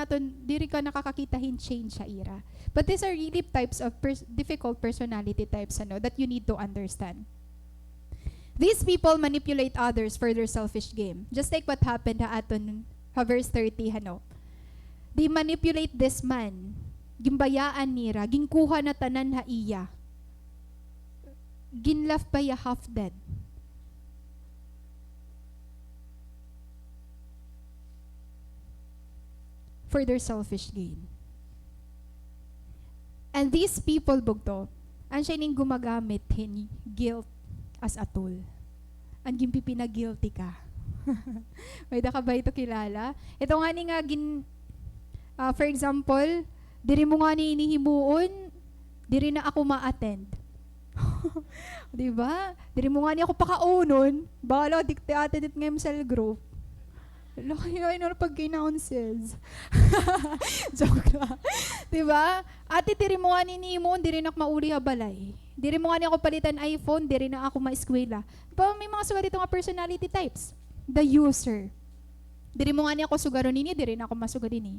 ka nakakakitahin change sa ira. But these are really types of difficult personality types that you need to understand. These people manipulate others for their selfish gain. Just like what happened aton verse 30 They manipulate this man. Gimbayaan nira, ginkuha na tanan ha iya. Ginlaf pa ya half dead. For their selfish gain. And these people, bugto, ang siya ning gumagamit hin guilt as a tool. Ang gimpipi na guilty ka. May da ka ba ito kilala? Ito nga ni nga for example, diri mo nga ni inihimuon, diri na ako ma-attend. Diba? Diri mo nga ni ako pakaunon, bala dikte attended ngayon sa group. Laki ay na pag kina-announces. Joke lang. Diba? Ate, diri mo nga ni mo, diri na ako mauli habalay. Diri mo nga ni ako palitan iPhone, diri na ako ma-eskwela. Diba? May mga suga dito nga personality types. The user. Diri mo nga ni ako sugaron nini, diri na ako masugarin ni.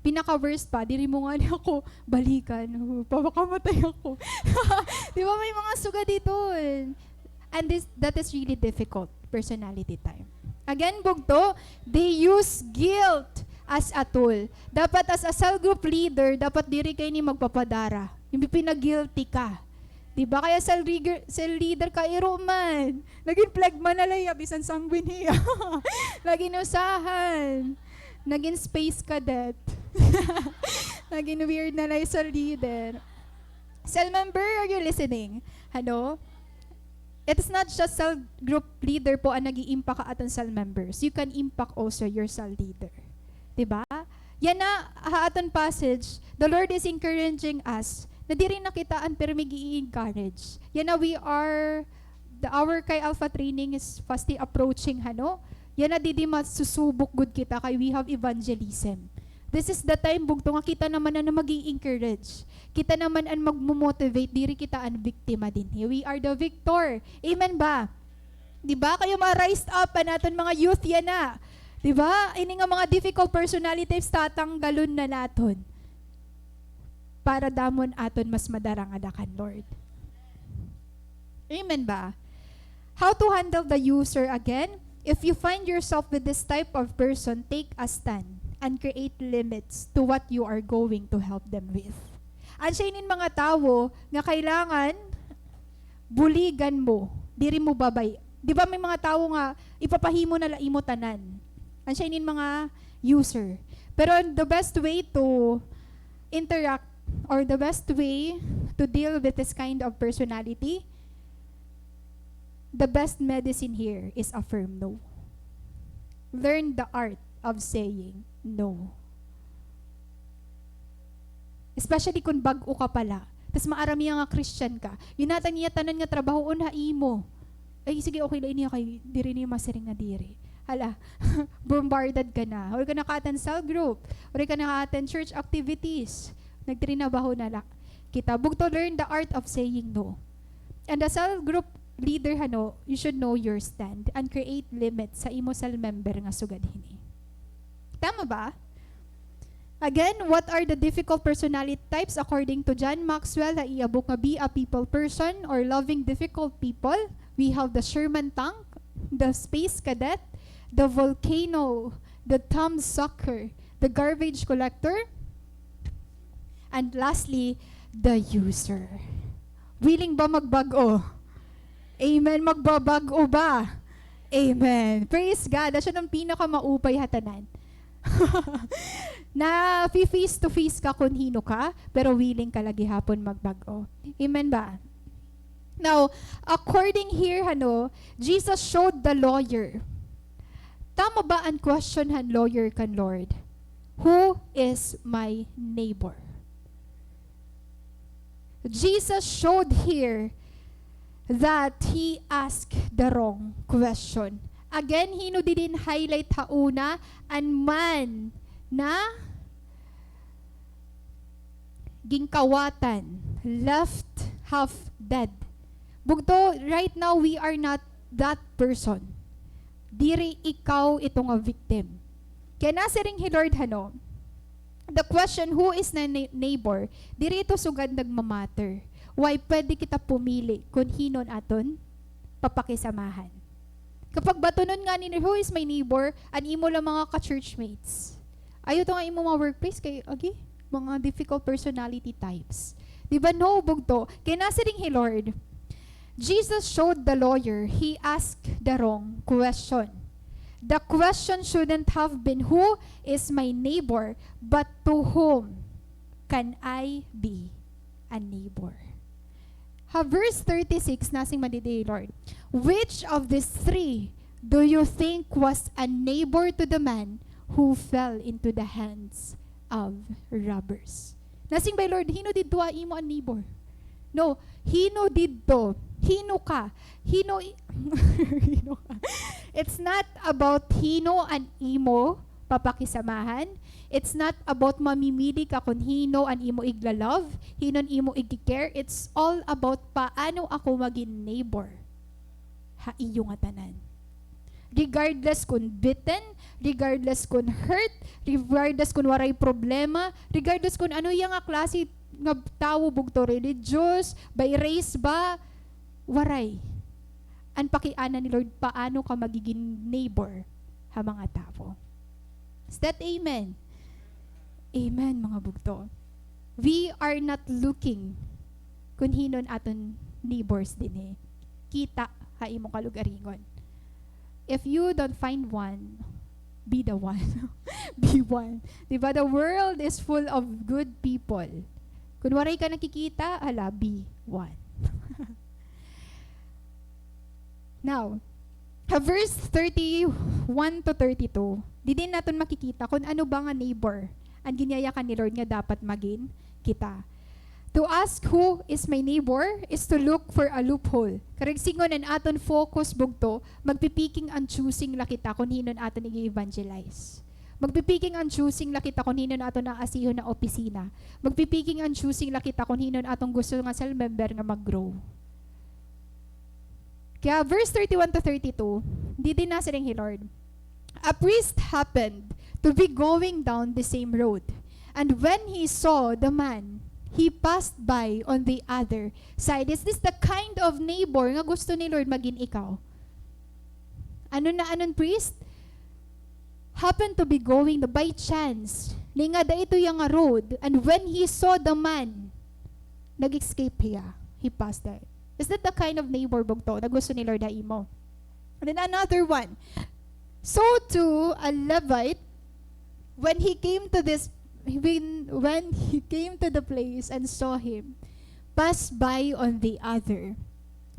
Pinaka-worst pa, diri mo nga ni ako balikan. Pamakamatay ako. Diba? May mga suga dito. And that is really difficult personality type. Again, bugto, they use guilt as a tool. Dapat as a cell group leader, dapat diri kayo ni magpapadara. Yung pinag-guilty ka. Diba? Kaya cell leader ka, iro man. Naging plagman na lang, bisan sanguine. Naging usahan. Naging space cadet. Naging weird na lang sa leader. Cell member, are you listening? Hello? It is not just cell group leader po ang nag-i-impact ka aton cell members. You can impact also your cell leader. Diba? Yan na, aton passage, the Lord is encouraging us na di rin nakitaan pero may i-encourage. Yan na our kay Alpha Training is fastly approaching, Yan na di masusubok good kita kay we have evangelism. This is the time, bugto nga kita naman na mag-i-encourage. Kita naman ang mag-motivate, diri kita ang biktima din. We are the victor. Amen ba? Diba? Kayo ma-rise up natin mga youth yan na. Diba? Ini nga mga difficult personalities tatanggalon na naton. Para damon aton mas madarangadakan, Lord. Amen ba? How to handle the user again? If you find yourself with this type of person, take a stand and create limits to what you are going to help them with. Ansyainin mga tao nga kailangan buligan mo, diri mo babay. Di ba may mga tao nga ipapahimo na laimo tanan. Ansyainin mga user. Pero the best way to interact or the best way to deal with this kind of personality, the best medicine here is a firm no. Learn the art of saying no. Especially kung bag-o ka pala. Tapos maarami nga Christian ka. Yun natin niya tanan nga trabaho on haimo. Ay sige okay lang niya kay diri niya masiring nga diri. Hala, bombarded ka na. Or ka naka-attend cell group. Or ka naka-attend church activities. Nagtrinabaho na lang. Kita, bug to learn the art of saying no. And the cell group leader, you should know your stand and create limits sa imo cell member nga sugadhini. Tama ba? Again, what are the difficult personality types according to John Maxwell? Iabok nga be a people person or loving difficult people. We have the Sherman tank, the space cadet, the volcano, the thumb sucker, the garbage collector, and lastly, the user. Willing ba magbago? Amen. Magbabago ba? Amen. Praise God. Asya ng pinakamaupay hatanan. Na face to face ka kung hino ka, pero willing ka lagi hapon magbago. Amen ba? Now, according here, Jesus showed the lawyer. Tama ba ang question lawyer kan Lord? Who is my neighbor? Jesus showed here that he asked the wrong question. Again, hino din highlight hauna an man na gingkawatan, left half dead. Bugto, right now we are not that person. Diri ikaw itong a victim. Kaya nasa ring Lord the question, who is na neighbor, diri ito sugad nagmamatter. Why pwede kita pumili kung hinon aton papakisamahan. Kapag batunon nga ni who is my neighbor, an imo lang mga ka-churchmates. Ayaw to nga imo mga workplace kay mga difficult personality types. Diba no, bugto? Kaya nasa ring Lord, Jesus showed the lawyer he asked the wrong question. The question shouldn't have been, who is my neighbor, but to whom can I be a neighbor? Verse 36, nasing madiday, Lord. Which of these three do you think was a neighbor to the man who fell into the hands of robbers? Nasing by Lord, hino didto imo a neighbor? No, hino didto. Hino ka. Hino ka. It's not about hino an imo papakisamahan. It's not about mamimili ka kung hino an imo igla-love, hino an imo igki-care. It's all about paano ako maging neighbor. Iyo nga tanan. Regardless kung bitten, regardless kung hurt, regardless kung waray problema, regardless kung ano yung klase nga tao bugto, religious, by race ba, waray. Ang pakiana ni Lord, paano ka magiging neighbor ha mga tao. Is that amen? Amen, mga bugto. We are not looking kung hinon aton neighbors din Kita ha imong kalugaringon. If you don't find one, be the one. Be one. Diba? The world is full of good people. Kung waray ka nakikita, be one. Now, verse 31 to 32, di din natin makikita kung ano ba nga neighbor ang ginyayakan ni Lord nga dapat maging kita. To ask who is my neighbor is to look for a loophole. Karigsingon ang aton focus bugto, magpipiking ang choosing lakita kung hinon aton i-evangelize. Magpipiking ang choosing lakita kung hinon aton na asihon na opisina. Magpipiking ang choosing lakita kung hinon atong gusto nga cell member nga mag-grow. Kaya verse 31 to 32, di din nasa ring Lord. A priest happened to be going down the same road. And when he saw the man, he passed by on the other side. Is this the kind of neighbor nga gusto ni Lord maging ikaw? Anon priest? Happened to be going by chance. Nga da ito yung road. And when he saw the man, nag-escape hiya. He passed by. Is that the kind of neighbor bugto na gusto ni Lord imo? And then another one. So too, a Levite, when he came to the place and saw him, pass by on the other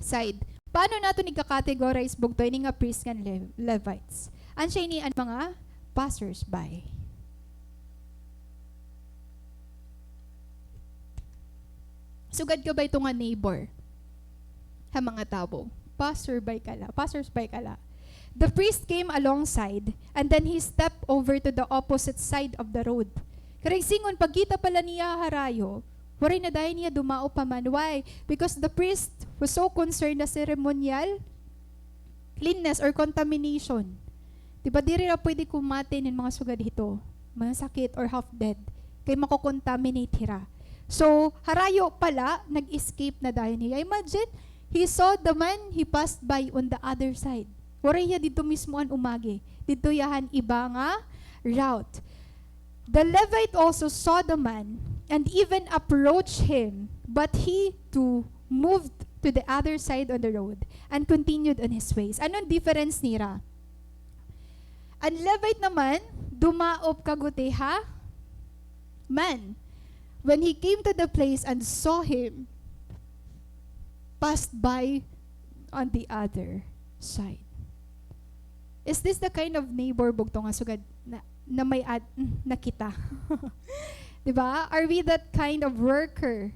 side. Paano nato ni-categorize bugto ini nga priest kan Levites? Ansya ini ang mga passers-by. Sugad ka ba ito nga neighbor? Ha mga tao, passers-by ka la. The priest came alongside, and then he stepped over to the opposite side of the road. Karigsingon, pagkita pala niya harayo, waray na dahil niya dumao pa man. Why? Because the priest was so concerned na ceremonial cleanness or contamination. Diba diri na pwede kumate ng mga sugad hito, mga sakit or half dead, kay makokontaminate hira. So, harayo pala, nag-escape na dahil niya. Imagine, he saw the man, he passed by on the other side. Waray ya dito mismo ang umagi. Dito yahan iba nga route. The Levite also saw the man and even approached him, but he too moved to the other side on the road and continued on his ways. Anong difference nira? Ang Levite naman, dumaop kaguti ha? man, when he came to the place and saw him, passed by on the other side. Is this the kind of neighbor bugto nga sugad na may nakita? Diba? Are we that kind of worker,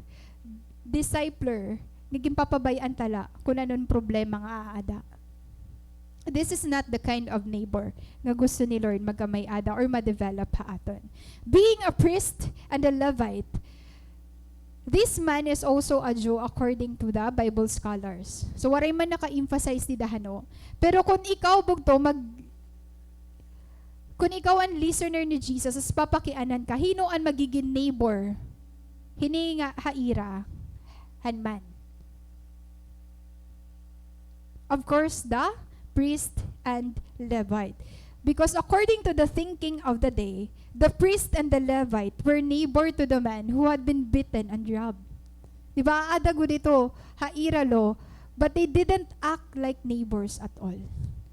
discipler, naging papabayaan tala kung anong problema nga aada? This is not the kind of neighbor nga gusto ni Lord magkamay-ada or ma-develop ha aton. Being a priest and a Levite, this man is also a Jew according to the Bible scholars. So waray man naka-emphasize di dahano. Pero kung ikaw bugto kung ikaw ang listener ni Jesus, as papakianan ka, hino ang magiging neighbor? Hini nga haira, hanman. Of course, the priest and Levite. Because according to the thinking of the day, the priest and the Levite were neighbor to the man who had been beaten and robbed. Diba? Adago dito, hairalo, but they didn't act like neighbors at all.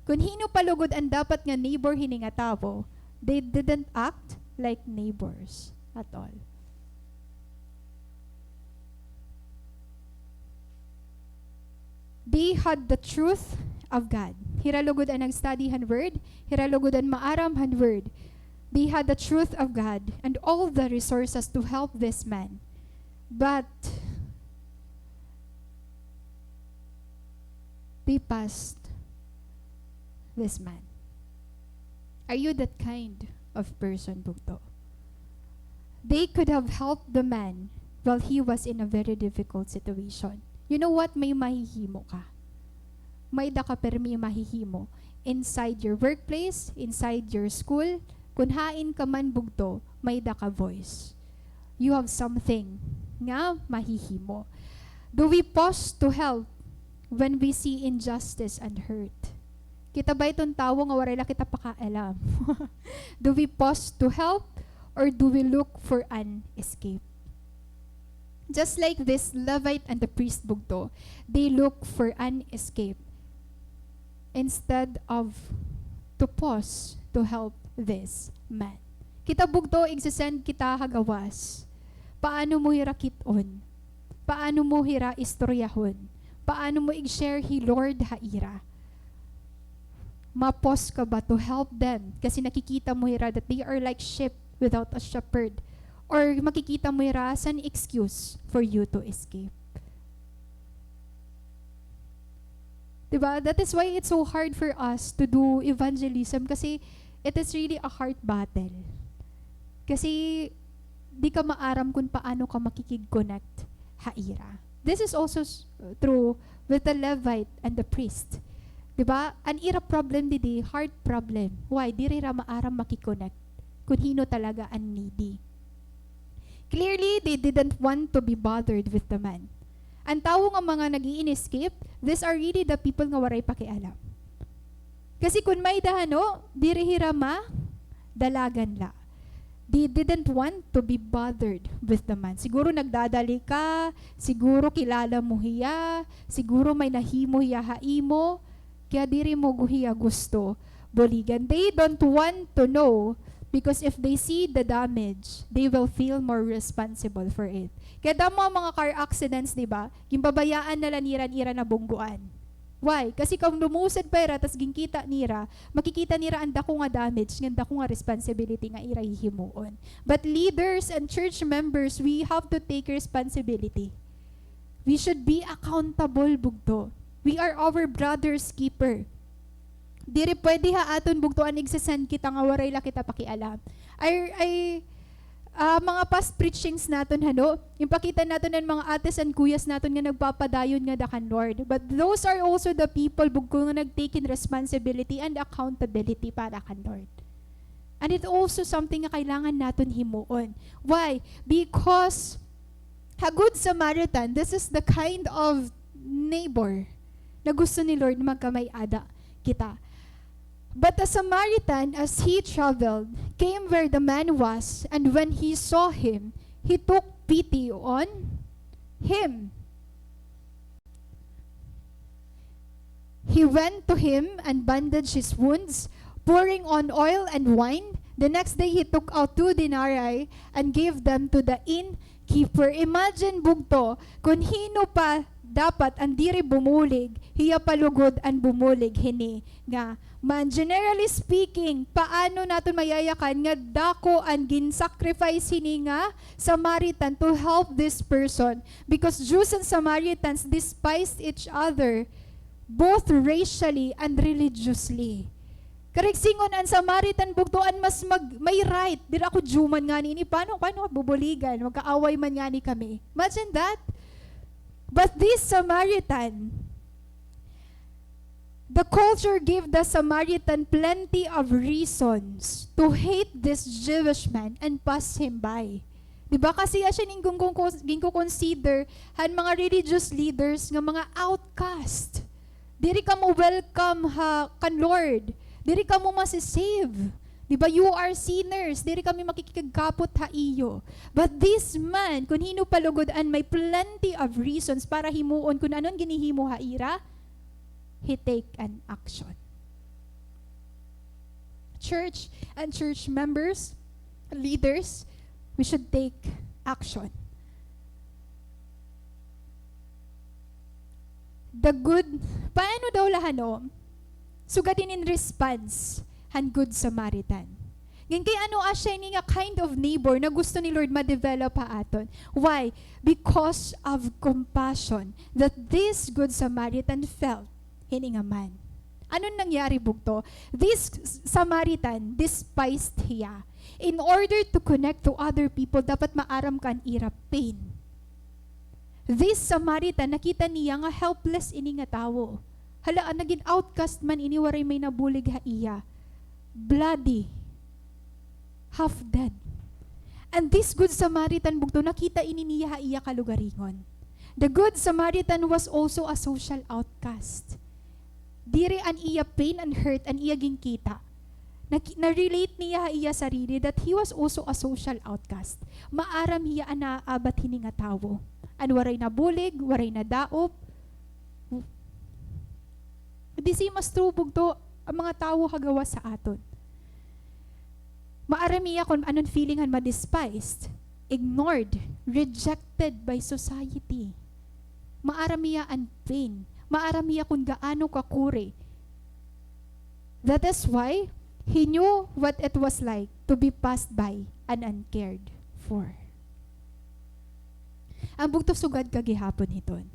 Kung hino palugod ang dapat nga neighbor hini nga tao, they didn't act like neighbors at all. They had the truth of God. Hiralugod ang nagstudyhan word, hiralugod ang maaramhan word. They had the truth of God and all the resources to help this man. But they passed this man. Are you that kind of person, bugto? They could have helped the man while he was in a very difficult situation. You know what? May mahihimo ka. May da ka pero may mahihimo. Inside your workplace, inside your school, kung hain ka man bugto, may da ka voice. You have something nga mahihimo. Do we pause to help when we see injustice and hurt? Kita ba itong tao nga waray la kita pakaalam? Do we pause to help or do we look for an escape? Just like this Levite and the priest bugto, they look for an escape instead of to pause to help this man. Kita bugto, igsasend kita hagawas. Paano mo hira kiton? Paano mo hira istoryahon? Paano mo i-share hi Lord haira? Mapos ka ba to help them? Kasi nakikita mo hira that they are like sheep without a shepherd. Or makikita mo hira as an excuse for you to escape. Diba? That is why it's so hard for us to do evangelism kasi it is really a heart battle. Kasi di ka maaram kung paano ka makikig-connect haira. This is also true with the Levite and the priest. Diba? An ira problem didi, heart problem. Why? Di rira maaram makikonnect kung hino talaga ang needy. Clearly, they didn't want to be bothered with the man. Ang tao nga mga nag-i-escape, these are really the people nga waray pakialam. Kasi kung may dahano, di rihira dalagan la. They didn't want to be bothered with the man. Siguro nagdadali ka, siguro kilala mo hiya, siguro may nahimo hiya haimo, kaya diri mo guhiya gusto boligan. They don't want to know because if they see the damage, they will feel more responsible for it. Kaya damo mga car accidents, di ba? Gimbabayaan na laniran-ira na bungguan. Why? Kasi kung lumusad pa ira, tas ginkita nira, makikita nira ang dako nga damage, ng dako nga responsibility nga ira hihimuon. But leaders and church members, we have to take responsibility. We should be accountable bugto. We are our brother's keeper. Diri pwede ha aton bugtoan igsasan kita nga waray la kita pakialam. Mga past preachings naton hano, yung pakita naton ng mga ates and kuyas naton nga nagpapadayon nga dakan Lord. But those are also the people bugko nga nagtaken responsibility and accountability para kan Lord. And it's also something nga kailangan naton himuon. Why? Because a good Samaritan, this is the kind of neighbor na gusto ni Lord magkamay-ada kita. But the Samaritan, as he traveled, came where the man was, and when he saw him, he took pity on him. He went to him and bandaged his wounds, pouring on oil and wine. The next day, he took out 2 denarii and gave them to the innkeeper. Imagine, bugto, kung hino pa dapat ang diri bumulig, hiya palugod ang bumulig, hini nga. Man, generally speaking, paano natin mayayakan nga dako ang gin-sacrifice hini nga Samaritan to help this person? Because Jews and Samaritans despised each other, both racially and religiously. Karigsingon ang Samaritan bugtuan mas may right. Dira ako Juman nga ni paano bubuligan, magkaaway man nga ni kami. Imagine that. But this Samaritan, the culture gave the Samaritan plenty of reasons to hate this Jewish man and pass him by. Diba kasi siya ning consider han mga religious leaders nga mga outcast. Diri ka mo welcome ha kan Lord. Diri ka mo masisave. Diba, you are sinners. Diri kami makikigkapot ha iyo. But this man, kung hino palugodan, may plenty of reasons para himuon kung anon ginihimo ha ira, he take an action. Church and church members, leaders, we should take action. Paano daw lahano? Sugadin in response, han good Samaritan. Ngayon kay ano asya ni nga kind of neighbor na gusto ni Lord ma-develop ha aton. Why? Because of compassion that this good Samaritan felt hini nga man. Anong nangyari bugto? This Samaritan despised hiya. In order to connect to other people, dapat maaram kan ira pain. This Samaritan, nakita niya nga helpless ini nga tawo. Hala, naging outcast man ini, waray may nabulig ha iya. Bloody. Half dead. And this good Samaritan, bugto, nakita ini niya ha iya kalugaringon. The good Samaritan was also a social outcast. Dire an iya pain and hurt, an iya ginkita. Na-relate niya ha iya sarili that he was also a social outcast. Maaram hiya anaabat hini nga tawo. An waray nabulig, waray na daop, di si mas trubog to ang mga tao kagawa sa aton. Maaramiya kung anong feelingan ma-despised, ignored, rejected by society. Maaramiya ang pain. Maaramiya kung gaano kakuri. That is why he knew what it was like to be passed by and uncared for. Ang bugto sugad kagihapon hiton.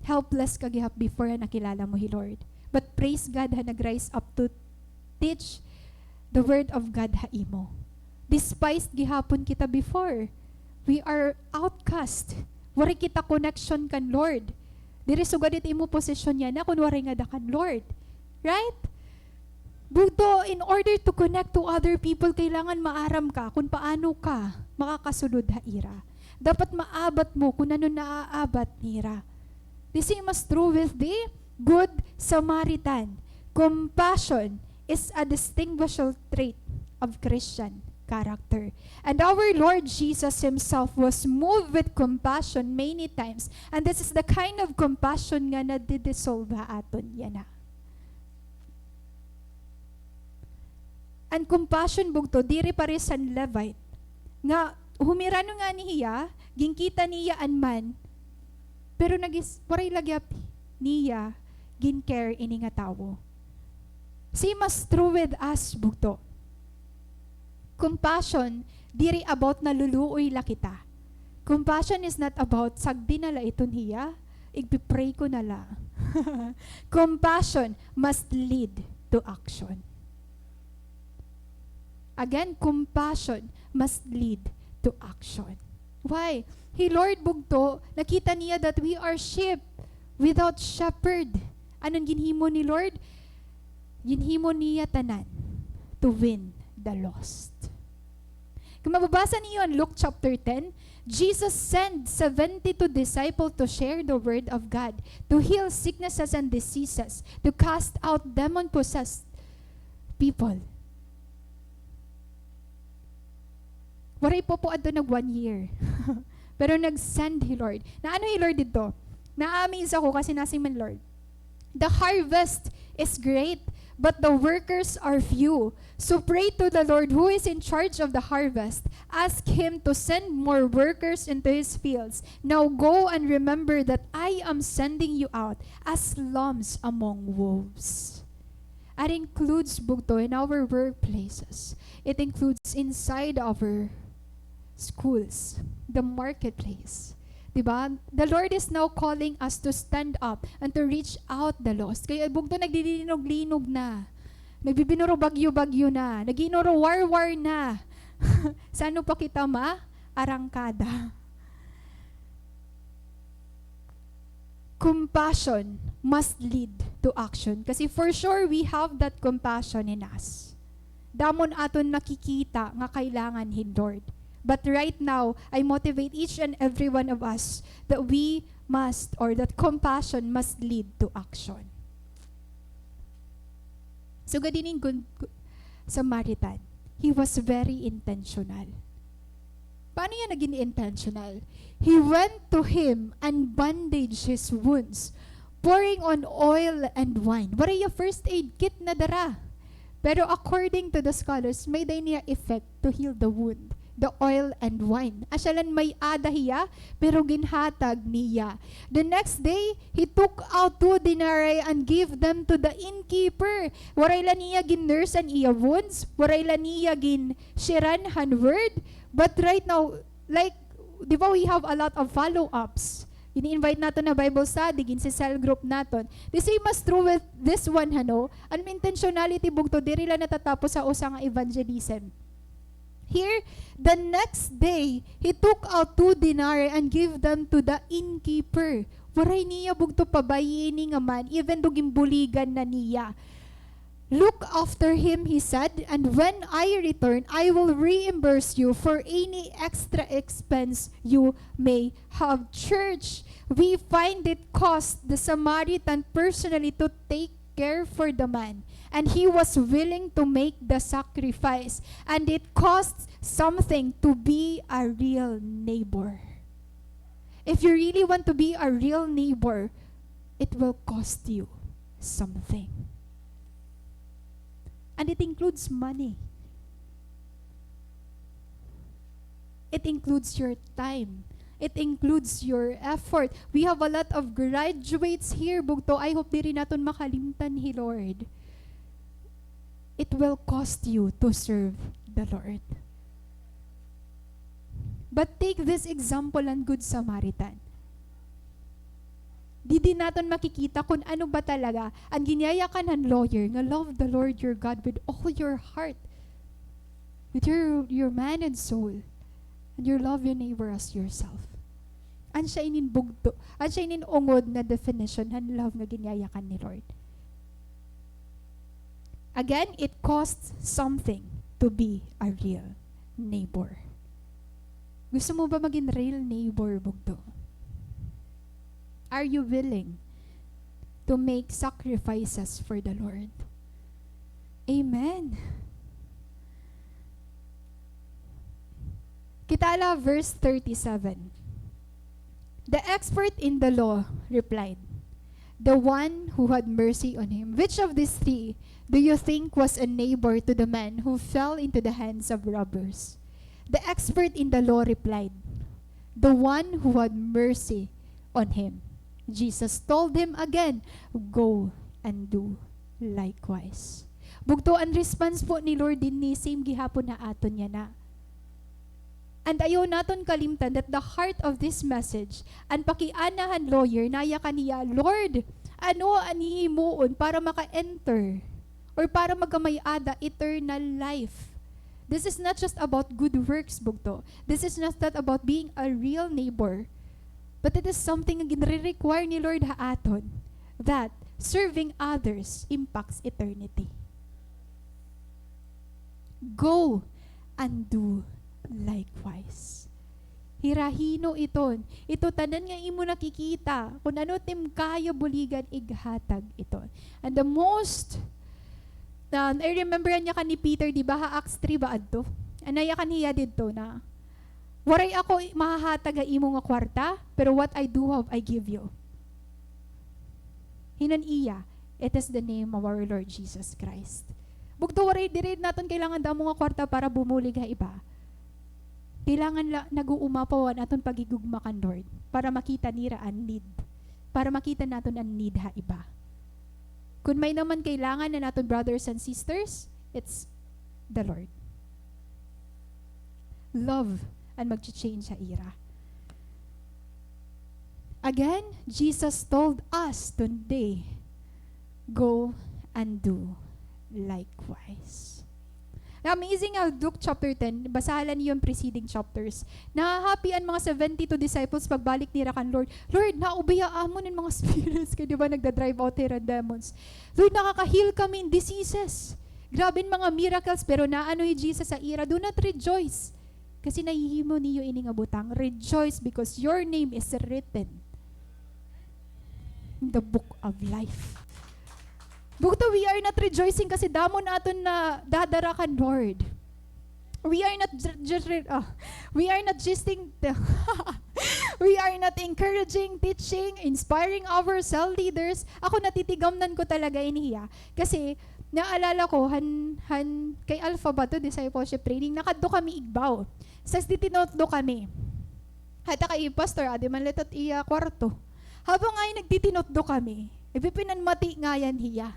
Helpless kagihap before nakilala mo hi Lord. But praise God ha nag-rise up to teach the word of God ha imo. Despised gihapon kita before. We are outcast. Wari kita connection kan Lord. Diri sugad it imo posisyon niya na kun wari nga da kan Lord. Right? Bugto, in order to connect to other people, kailangan maaram ka kung paano ka makakasulod ha ira. Dapat maabat mo kung ano naaabat nira. The same is true with the good Samaritan. Compassion is a distinguishable trait of Christian character. And our Lord Jesus Himself was moved with compassion many times. And this is the kind of compassion nga na didissolve ha aton yan na. And compassion bugto, diri pare san Levite. Nga, humirano nga niya, ginkita niya anman, pero waray lagyap niya, gin-care ini nga tawo. Same as true with us, bugto. Compassion, diri about naluluoy la kita. Compassion is not about sagdi na la iton hiya, igpipray ko na la. Compassion must lead to action. Again, compassion must lead to action. Why? He Lord bugto, nakita niya that we are sheep without shepherd. Anong ginhimo ni Lord? Ginhimo niya tanan to win the lost. Kung mababasa niyo ang Luke chapter 10, Jesus sent 72 disciples to share the word of God, to heal sicknesses and diseases, to cast out demon-possessed people. Waray po adto nag 1 year. Pero nag-send He Lord. Na ano He Lord dito? Na-amaze ako kasi nasing man Lord. The harvest is great, but the workers are few. So pray to the Lord who is in charge of the harvest. Ask Him to send more workers into His fields. Now go and remember that I am sending you out as lambs among wolves. That includes bugto in our workplaces. It includes inside our schools, the marketplace. Diba? The Lord is now calling us to stand up and to reach out the lost. Kaya bugto nagdilinog-linog na. Nagbibinuro bagyo-bagyo na. Naginuro war-war na. Saan pa kita arangkada? Compassion must lead to action. Kasi for sure, we have that compassion in us. Damon aton nakikita nga kailangan hin Lord. But right now, I motivate each and every one of us that we must, or that compassion must lead to action. So gadining good Samaritan, he was very intentional. Paano yan naging intentional? He went to him and bandaged his wounds, pouring on oil and wine. Wala yung first aid kit na dara. Pero according to the scholars, may day niya effect to heal the wound. The oil and wine. Asyalan may adahiya, pero ginhatag niya. The next day, he took out 2 denarii and gave them to the innkeeper. Waray la niya gin-nurse ang iya wounds. Waray la niya gin-shiran han word. But right now, like, di ba we have a lot of follow-ups. Ini-invite natin na Bible study, gin si cell group natin. The same as true with this one, hano. Ang intentionality bugto, diri lang natatapos sa usang evangelism. Here, the next day, he took out 2 denarii and gave them to the innkeeper. Waray niya bugto pabayini nga man, even do gimbuligan na niya. Look after him, he said, and when I return, I will reimburse you for any extra expense you may have. Church, we find it cost the Samaritan personally to take care for the man. And he was willing to make the sacrifice. And it costs something to be a real neighbor. If you really want to be a real neighbor, it will cost you something. And it includes money. It includes your time. It includes your effort. We have a lot of graduates here, bugto. I hope di rin natin makalimtan hi Lord. It will cost you to serve the Lord. But take this example ng Good Samaritan. Di din natin makikita kung ano ba talaga ang ginayakan ng lawyer nga love the Lord your God with all your heart, with your mind and soul, and you love your neighbor as yourself. An siya inin bugto, an siya inin ungod na definition ng love nga ginayakan ni Lord. Again, it costs something to be a real neighbor. Gusto mo ba maging real neighbor, bugto? Are you willing to make sacrifices for the Lord? Amen. Kitala verse 37. The expert in the law replied, the one who had mercy on him. Which of these 3 do you think was a neighbor to the man who fell into the hands of robbers? The expert in the law replied, the one who had mercy on him. Jesus told him again, go and do likewise. Bugto ang response po ni Lord din ni same gihapon na aton niya na. And ayaw naton kalimtan that the heart of this message, ang pakianahan lawyer, naya kaniya, Lord, ano ang hihimuon para maka-enter or para magamayada eternal life? This is not just about good works, bugto. This is not that about being a real neighbor. But it is something na ginre-require ni Lord haaton that serving others impacts eternity. Go and do likewise. Hirahino iton. Ito tanan nga imo nakikita kung ano tim kaya buligan ighatag ito. And the most I remember niya kan ni Peter, di ba, Acts 3 ba adto? Anaya kan hiya didto na waray ako mahahatag nga imo nga kwarta, pero what I do have, I give you. Hinan iya, It is the name of our Lord Jesus Christ. Bugto waray diri naton kailangan damo nga kwarta para bumulig nga iba. Kailangan nag-uumapawan aton pagigugma kan Lord para makita nira ang need. Para makita naton ang need ha iba. Kung may naman kailangan na naton brothers and sisters, it's the Lord. Love and mag-change sa ira. Again, Jesus told us today, go and do likewise. Now, amazing how Luke chapter 10, basahan niyo yung preceding chapters. Nahahappy ang mga 72 disciples pagbalik nila kan Lord. Lord, naubaya amon ng mga spirits. Kaya di ba nagda-drive out here ang demons? Lord, nakaka-heal kami in diseases. Grabe mga miracles, pero naano yung Jesus sa ira. Do not rejoice. Kasi nahihimo niyo ini nga butang. Rejoice because your name is written in the book of life. Bukto, we are not rejoicing kasi damo naton na dadarakan, Lord. We are not we are not encouraging, teaching, inspiring our cell leaders. Ako natitigamnan ko talaga iniya. Kasi naalala ko, kay Alpha ba to, discipleship training, nakadto kami igbaw. Sas ditinotdo kami. Hata kay Pastor, adi man letat iya kwarto. Habang ay nagtitinotdo kami, ipipinanmati nga yan hiya.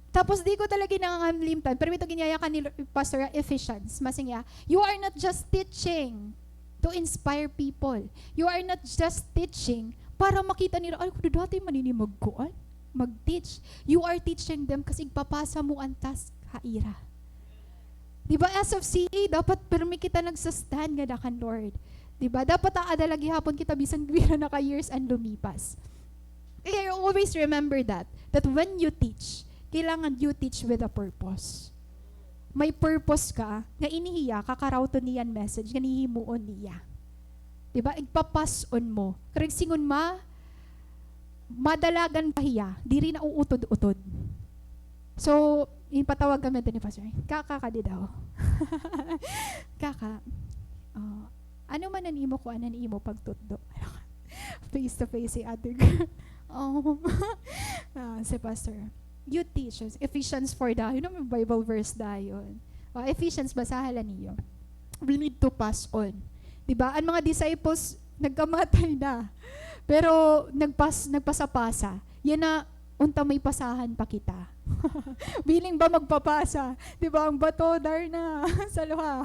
Tapos di ko talaga nangangamlimtan, pero ito ginyaya ka ni Pastor Ephesians, masingya, you are not just teaching to inspire people. You are not just teaching para makita nila, ay, kung dati maninimag ko, mag-teach. You are teaching them kasi ipapasa mo ang task haira. Diba, as of CA, dapat permi kita nagsustan nga dakan Lord. Diba, dapat aadalagi hapon kita bisan gwira na ka years and lumipas. I always remember that when you teach, kailangan you teach with a purpose. May purpose ka, nga inihiya, kakarauto niyan message, nga nihimuon niya. Diba, igpapason mo. Karag singon madalagan pahiya, diri na uutod-utod. So, ipatawag kami ito ni Pastor. Kaka di daw. Kaka, ano man ang imo ko, anan imo pagtutdo. Face to face si ate girl. Si Pastor, you teach us. Ephesians 4 dahil, may Bible verse dahil. Ephesians, basahan niyo. We need to pass on. Diba? Ang mga disciples, nagkamatay na. Pero, nagpasa-pasa. Yan na, unta may pasahan pa kita. Biling ba magpapasa? Diba? Ang bato, dar na. Sa luha.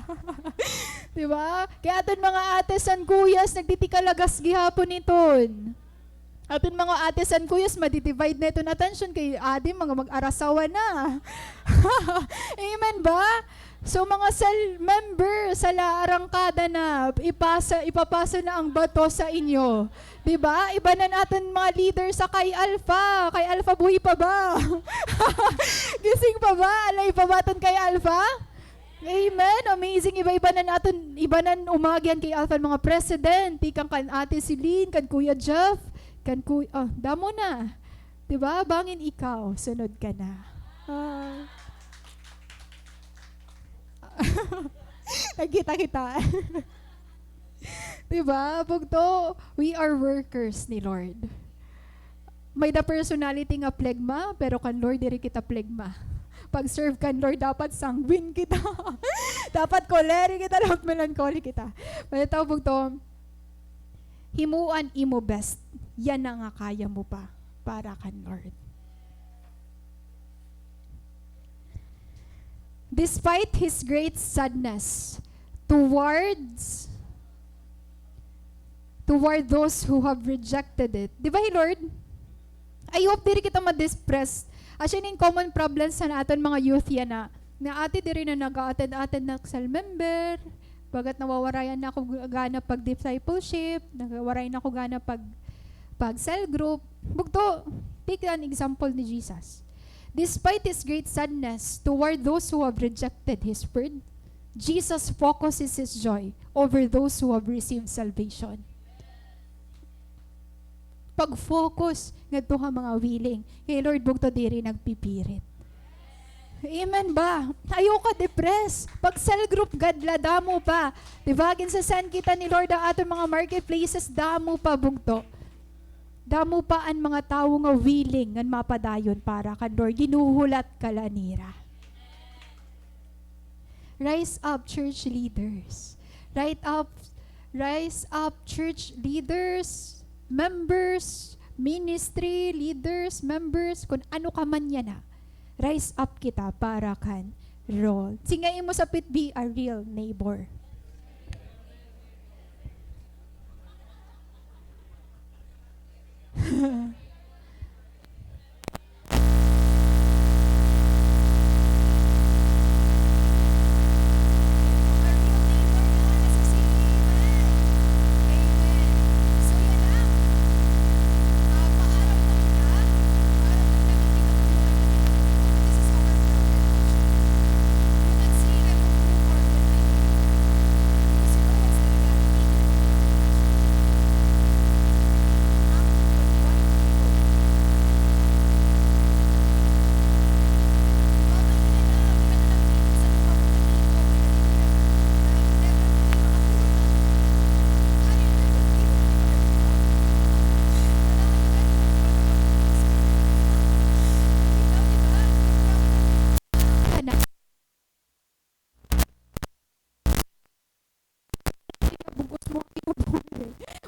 Diba? Kaya aton mga ates and kuyas, nagtitikalagas gihapon iton. Aton mga ates and kuyas, madidivide na iton attention kay adim, mga mag-arasawa na. Amen ba? So mga cell member sa arangkada na ipapasa na ang bato sa inyo. 'Di ba? Iba na natin mga leader sa kay Alpha. Kay Alpha buhi pa ba? Gising pa ba? Alay pa ba ton kay Alpha? Amen. Amazing. Iba-iba na natin, iba na umagyan kay Alpha mga president, ikang kan Ate Celine, kan Kuya Jeff, kan Kuya, damo na. 'Di ba? Bangin ikaw, sunod ka na. Nagkita-kita. Diba? Bugto, we are workers ni Lord. May the personality nga plegma, pero kan Lord, diri kita plegma. Pag-serve kan Lord, dapat sanguine kita. Dapat choleric kita, dapat melancholy kita. Pero bugto, himuan imo best. Yan na nga kaya mo pa para kan Lord. Despite his great sadness toward those who have rejected it. Di ba, Lord? I hope diri kita ma-depressed. As in common problems sa natin mga youth yan na ate diri na nag-attend na cell member, bagat nawawarayan na ako gana pag-discipleship, nawawarayan na ako gana pag cell group. Bugto, take an example ni Jesus. Despite his great sadness toward those who have rejected his word, Jesus focuses his joy over those who have received salvation. Pag-focus ngadto nga mga willing, kay Lord bugto diri nagpipirit. Amen ba? Ayaw ka depress. Pag cell group gadla damo pa. Diba? Ginsasan kita ni Lord ang aton mga marketplaces damo pa bugto. Damo pa ang mga tao nga willing ngan mapadayon para kan Lord. Ginuhulat kalanira. Rise up, church leaders. Rise up, church leaders, members, ministry leaders, members, kung ano ka man yan rise up kita para kan role. Singayin mo sa pit, be a real neighbor.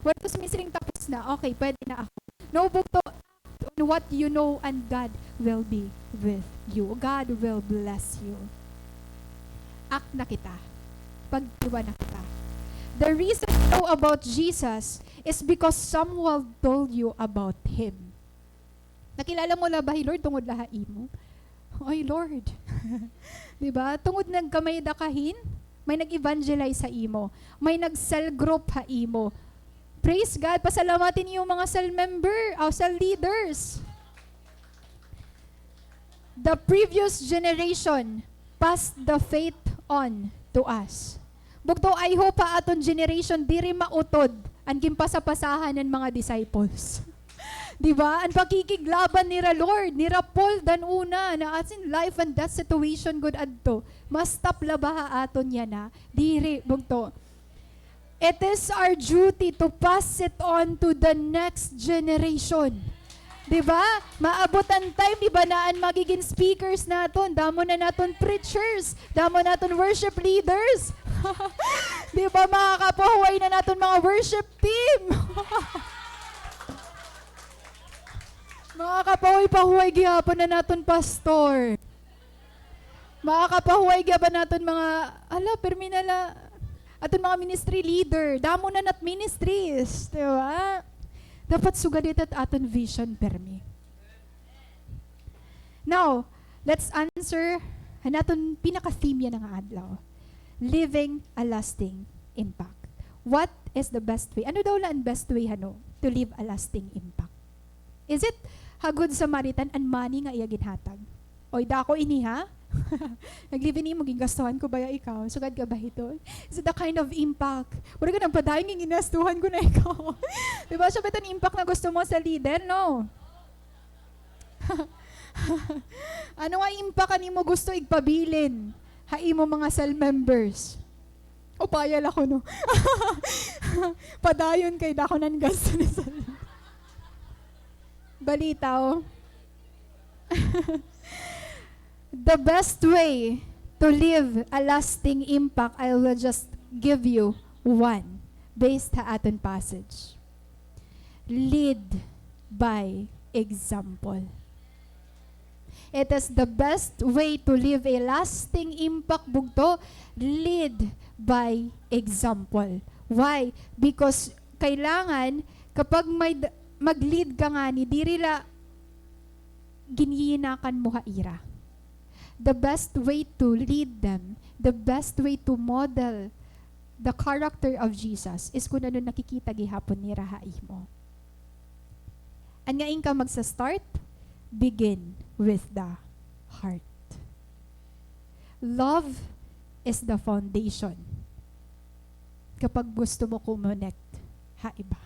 What was missing tapos na? Okay, pwede na ako. No, bukto on what you know and God will be with you. God will bless you. Act na kita. Pagdiwa na kita. The reason you know about Jesus is because someone told you about Him. Nakilala mo labahi, Lord, tungod lahain mo? Ay, Lord. Diba? Tungod nagkamay dakahin, may nag-evangelize sa imo. May nag-cell group ha imo. Praise God. Pasalamatin yung mga cell member, cell leaders. The previous generation passed the faith on to us. Bugto, I hope pa aton generation diri mautod ang gimpasapasahan ng mga disciples. Diba? Ang pakikiglaban nira Lord, nira Paul dan una, na as in life and death situation good adto. Mas taplabaha aton yan diri, bugto. It is our duty to pass it on to the next generation. Diba? Maabot ang time, diba naan magiging speakers naton, damo na naton preachers, damo naton worship leaders. Diba makakapahuway na naton mga worship team. Makakapahuway-pahuway gihapon na naton pastor. Makakapahuway gihapon naton mga, perminala, aton mga ministry leader, damo na nat ministries, di ba? Dapat sugadit at aton vision permi. Now, let's answer naton pinaka-theme yan ng adlaw. Living a lasting impact. What is the best way? Ano daw lang ang best way to leave a lasting impact? Is it hagod Samaritan and money nga iya ginhatag? Oy, dako ini ha? Naglibin mo, gigastuhan ko ba ikaw? Sugad ka ba ito? Is it the kind of impact? Wala ka nang padayang ginastuhan ko na ikaw. Diba siya ba ito impact na gusto mo sa leader? No. Ano nga impact ka mo gusto igpabilin? Hai mo mga cell members. O payal ako, no? Padayon kay dako nan gasto ni cell. Balita, oh. The best way to leave a lasting impact, I will just give you one based sa aton passage. Lead by example. It is the best way to leave a lasting impact, bugto. Lead by example. Why? Because kailangan kapag mag-lead ka nga ni dirila giniyinakan mo haira. The best way to lead them, the best way to model the character of Jesus is kung ano nakikita gihapon ni rahay mo. Ang ngayon ka magsa-start, begin with the heart. Love is the foundation. Kapag gusto mo kumonect, iba.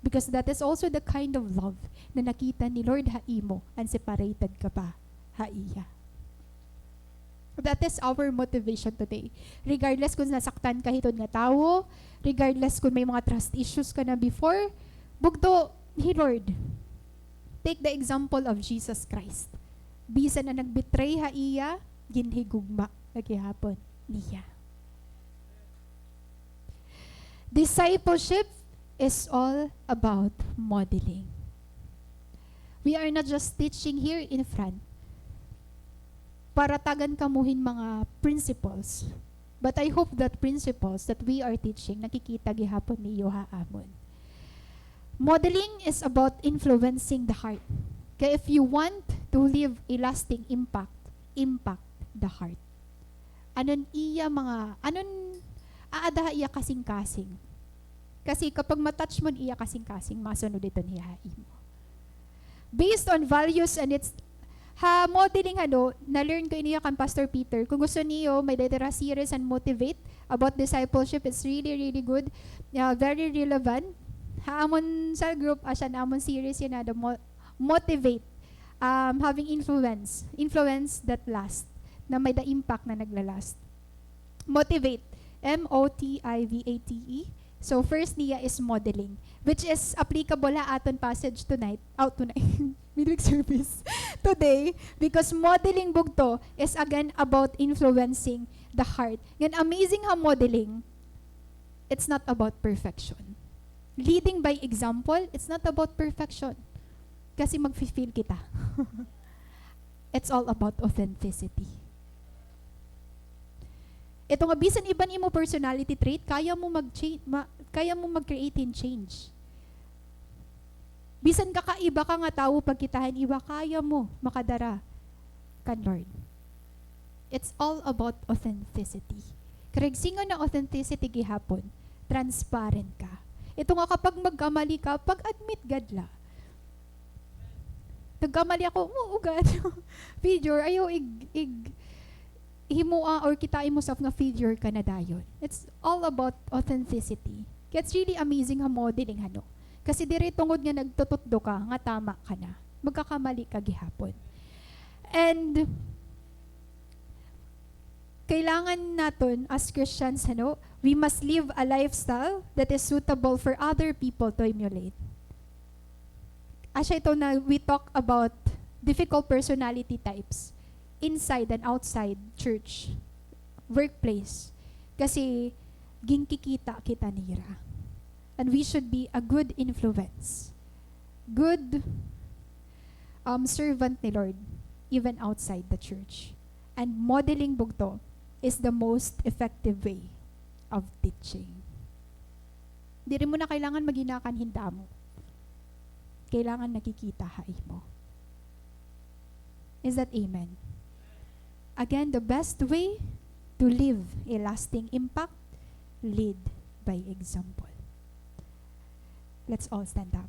Because that is also the kind of love na nakita ni Lord haimo and separated ka pa, haiya. That is our motivation today. Regardless kung nasaktan ka hitod nga tao, regardless kung may mga trust issues ka na before, bugto, Hey Lord, take the example of Jesus Christ. Bisan na nagbetray ha iya, ginhigugma naghihapon niya. Discipleship is all about modeling. We are not just teaching here in front para tagan kamuhin mga principles. But I hope that principles that we are teaching, nakikita gihapon ni Amon. Modeling is about influencing the heart. Kaya if you want to leave a lasting impact the heart. Anon aadaha iya kasing-kasing. Kasi kapag matouch mo iya kasing-kasing, masunod ito niya mo. Based on values and its modeling na-learn ko iniya kan Pastor Peter. Kung gusto niyo, may data series and motivate about discipleship. It's really, really good. Very relevant. Amon sa group, asya na amon series yun motivate. Having influence that last. Na may the impact na naglalast. Motivate. M-O-T-I-V-A-T-E. So first niya is modeling, which is applicable aton passage tonight, midweek service today, because modeling bugto is again about influencing the heart. Yan amazing ha modeling. It's not about perfection. Leading by example, it's not about perfection. Kasi mag-feel kita. It's all about authenticity. Ito nga, bisan iban imo personality trait, kaya mo mag-create and change. Bisan kakaiba ka nga tao pagkitahan iba, kaya mo makadara kan Lord. It's all about authenticity. Karagsingon na authenticity gihapon, transparent ka. Ito nga kapag magkamali ka, pag-admit gadla. Nagkamali ako, ugad. Figure, ayaw himua or kitain mo sa nga figure ka na dayon. It's all about authenticity. It's really amazing ha modeling Kasi dire tungod nga nagtututdo ka, nga tama ka na. Magkakamali ka gihapon. And kailangan naton as Christians, we must live a lifestyle that is suitable for other people to emulate. Asya ito na we talk about difficult personality types inside and outside church, workplace. Kasi ginkikita kita nira. And we should be a good influence. Good servant ni Lord, even outside the church. And modeling bugto is the most effective way of teaching. Di rin mo na kailangan maginakan hinda mo. Kailangan nakikita hai mo. Is that amen? Again, the best way to leave a lasting impact, lead by example. Let's all stand up.